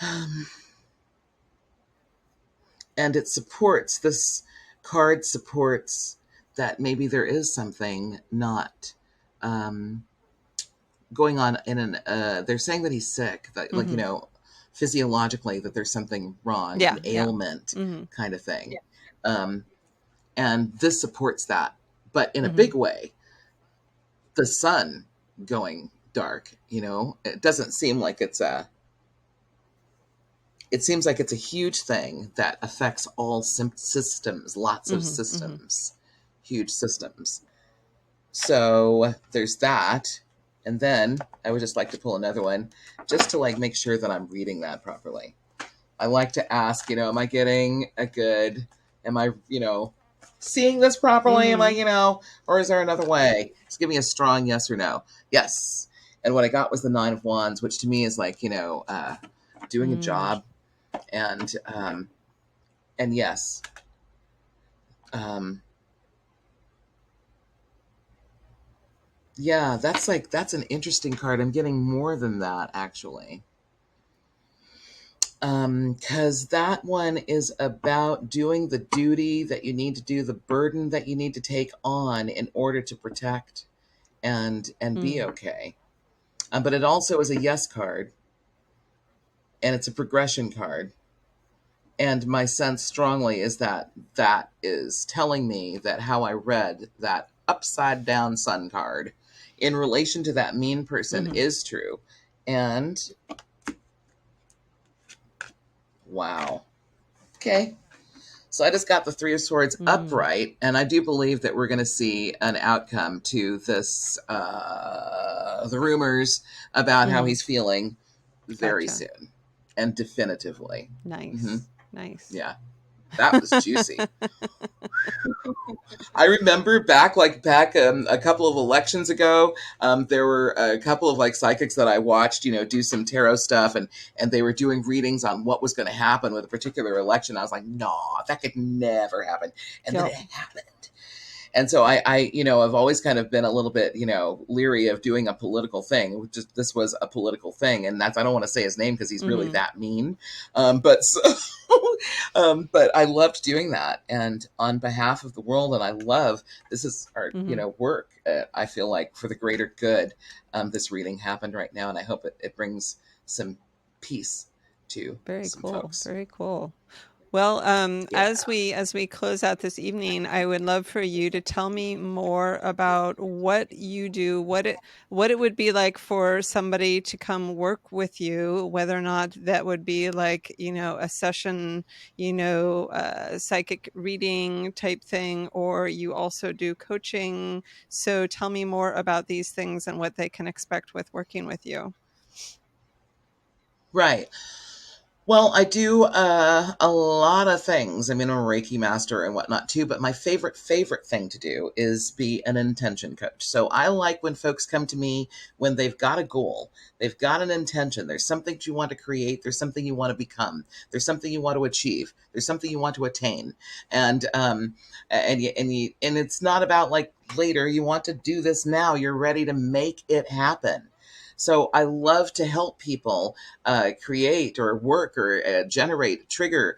um, and it supports, this card supports that maybe there is something not um, going on in an they're saying that he's sick, that, like, mm-hmm. physiologically, that there's something wrong, Yeah, an yeah. ailment Mm-hmm, kind of thing. um, and this supports that, but in a mm-hmm, big way. The sun going dark, it doesn't seem like it seems like it's a huge thing that affects all systems, lots of mm-hmm, mm-hmm. systems, huge systems. So there's that. And then I would just like to pull another one just to like make sure that I'm reading that properly. I like to ask, am I getting a good, am I, seeing this properly? Am I, Mm-hmm. or is there another way? Just give me a strong yes or no. Yes. And what I got was the Nine of Wands, which to me is like, doing a Mm. job. And yes, um, yeah, that's an interesting card. I'm getting more than that, actually. Because that one is about doing the duty that you need to do, the burden that you need to take on in order to protect and be Mm. okay. But it also is a yes card, and it's a progression card. And my sense strongly is that that is telling me that how I read that upside down sun card in relation to that mean person Mm-hmm. is true. And wow. Okay. So I just got the Three of Swords Mm. upright, and I do believe that we're going to see an outcome to this, the rumors about how Mm-hmm. he's feeling very Gotcha. soon and definitively. Hmm. Nice. Nice. Yeah, that was juicy. I remember back a couple of elections ago, there were a couple of like psychics that I watched, do some tarot stuff, and they were doing readings on what was going to happen with a particular election. I was like, no, that could never happen, and then Yep. it happened. And so I've always kind of been a little bit, leery of doing a political thing. Just this was a political thing, and I don't want to say his name because he's really Mm-hmm. that mean. But so, but I loved doing that, and on behalf of the world, and I love this is our, Mm-hmm. work. I feel like for the greater good, this reading happened right now, and I hope it brings some peace to Very some cool. folks. Very cool. Well, Yeah. as we close out this evening, I would love for you to tell me more about what you do, what it would be like for somebody to come work with you, whether or not that would be like, a session, psychic reading type thing, or you also do coaching. So tell me more about these things and what they can expect with working with you. Right. Well, I do a lot of things. I mean, I'm a Reiki master and whatnot too, but my favorite thing to do is be an intention coach. So I like when folks come to me when they've got a goal, they've got an intention, there's something that you want to create, there's something you want to become, there's something you want to achieve, there's something you want to attain. And it's not about like later, you want to do this now, you're ready to make it happen. So I love to help people create or work or generate, trigger,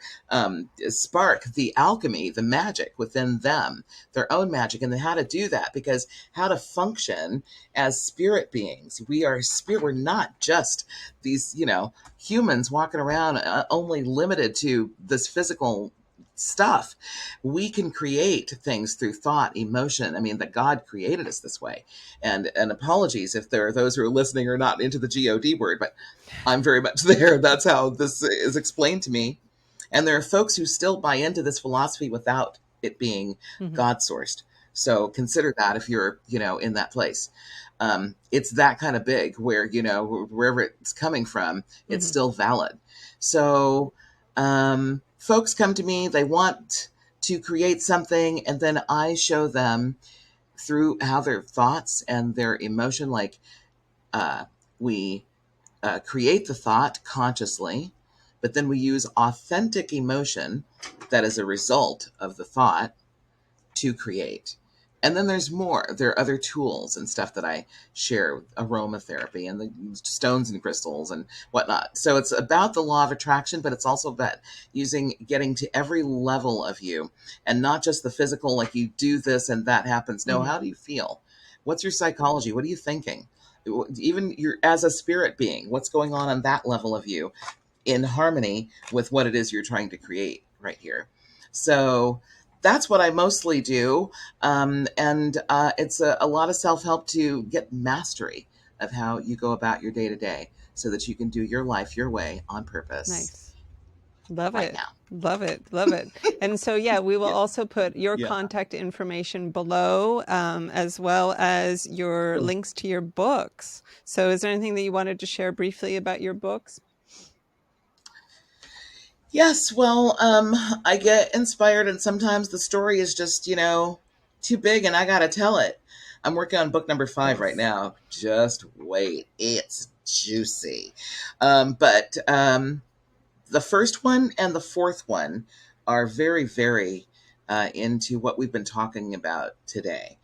spark the alchemy, the magic within them, their own magic, and then how to do that, because how to function as spirit beings. We are spirit. We're not just these, humans walking around only limited to this physical stuff. We can create things through thought, emotion. I mean, that God created us this way. And apologies if there are those who are listening who are not into the God word, but I'm very much there. That's how this is explained to me. And there are folks who still buy into this philosophy without it being Mm-hmm. God sourced. So consider that if you're, in that place. It's that kind of big where, wherever it's coming from, it's Mm-hmm. still valid. So folks come to me, they want to create something, and then I show them through how their thoughts and their emotion, like we create the thought consciously, but then we use authentic emotion that is a result of the thought to create. And then there's more. There are other tools and stuff that I share, aromatherapy and the stones and crystals and whatnot. So it's about the law of attraction, but it's also about getting to every level of you, and not just the physical, like you do this and that happens. No, Mm-hmm. how do you feel? What's your psychology? What are you thinking? Even you're as a spirit being, what's going on that level of you in harmony with what it is you're trying to create right here. So that's what I mostly do. And it's a lot of self help to get mastery of how you go about your day to day so that you can do your life your way on purpose Nice. Love right it. now. Love it. Love it. And so, yeah, we will Yeah. also put your Yeah. contact information below, as well as your Cool. links to your books. So, is there anything that you wanted to share briefly about your books? Yes. Well, I get inspired, and sometimes the story is just, too big and I got to tell it. I'm working on book number 5 right Nice. now. Just wait. It's juicy. But the first one and the fourth one are very, very into what we've been talking about today.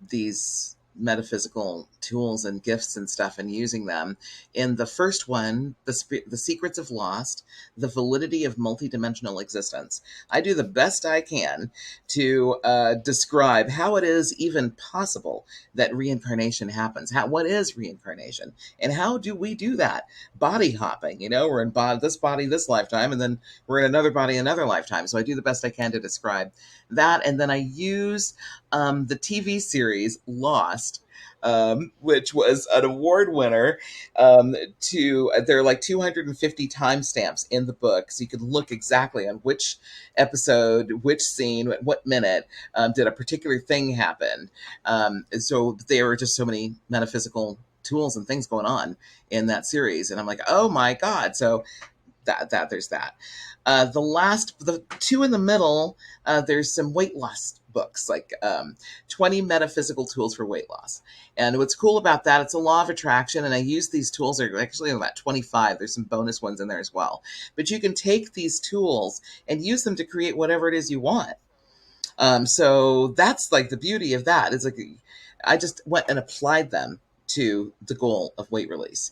These metaphysical tools and gifts and stuff, and using them. In the first one, the secrets of lost, the validity of multidimensional existence. I do the best I can to describe how it is even possible that reincarnation happens. What is reincarnation, and how do we do that? Body hopping, we're in this body this lifetime, and then we're in another body another lifetime. So I do the best I can to describe that, and then I use the TV series Lost, which was an award winner. There are like 250 timestamps in the book, so you can look exactly on which episode, which scene, at what minute did a particular thing happen. So there are just so many metaphysical tools and things going on in that series, and I'm like, oh my god! So there's that. The two in the middle, there's some weight loss books, like 20 metaphysical tools for weight loss. And what's cool about that, it's a law of attraction, and I use these tools. They're actually about 25. There's some bonus ones in there as well. But you can take these tools and use them to create whatever it is you want. So that's like the beauty of that. It's like I just went and applied them to the goal of weight release.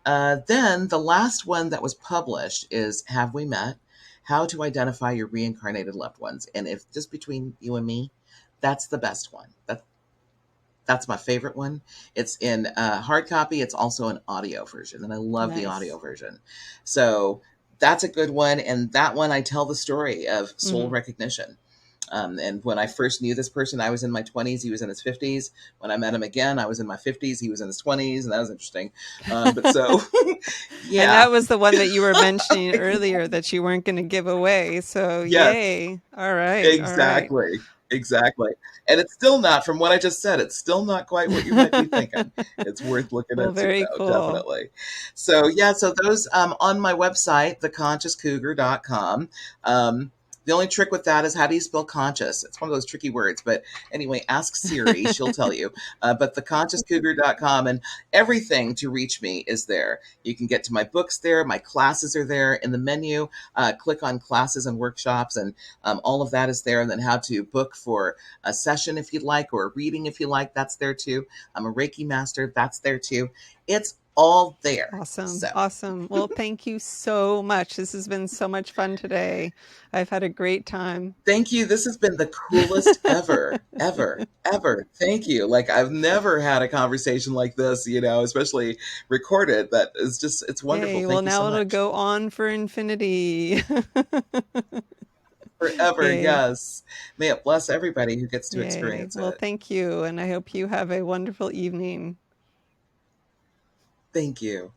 Then the last one that was published is Have We Met? How to Identify Your Reincarnated Loved Ones. And if just between you and me, that's the best one. That's my favorite one. It's in hard copy. It's also an audio version, and I love the audio Nice. version. So that's a good one. And that one, I tell the story of soul Mm-hmm. recognition. And when I first knew this person, I was in my 20s. He was in his 50s. When I met him again, I was in my 50s. He was in his 20s, and that was interesting. But so, And yeah, that was the one that you were mentioning earlier that you weren't going to give away. So, yes, yay. All right. All right. exactly, exactly. And it's still not, from what I just said, it's still not quite what you might be thinking. It's worth looking Well, into, very though, cool. definitely. So, yeah, so those on my website, theconsciouscougar.com. The only trick with that is, how do you spell conscious? It's one of those tricky words. But anyway, ask Siri, she'll tell you. But theconsciouscougar.com, and everything to reach me is there. You can get to my books there. My classes are there in the menu. Click on classes and workshops, and all of that is there. And then how to book for a session if you'd like, or a reading if you like, that's there too. I'm a Reiki master, that's there too. It's all there. Awesome. So Awesome. Well, thank you so much. This has been so much fun today. I've had a great time. thank you. This has been the coolest ever, ever, ever. Thank you. Like, I've never had a conversation like this, especially recorded. That is just, it's wonderful. Yay. Well, Thank you so now it'll much. go on for infinity. Forever, Yay. yes. May it bless everybody who gets to Yay. experience Well, it. thank you. And I hope you have a wonderful evening. Thank you.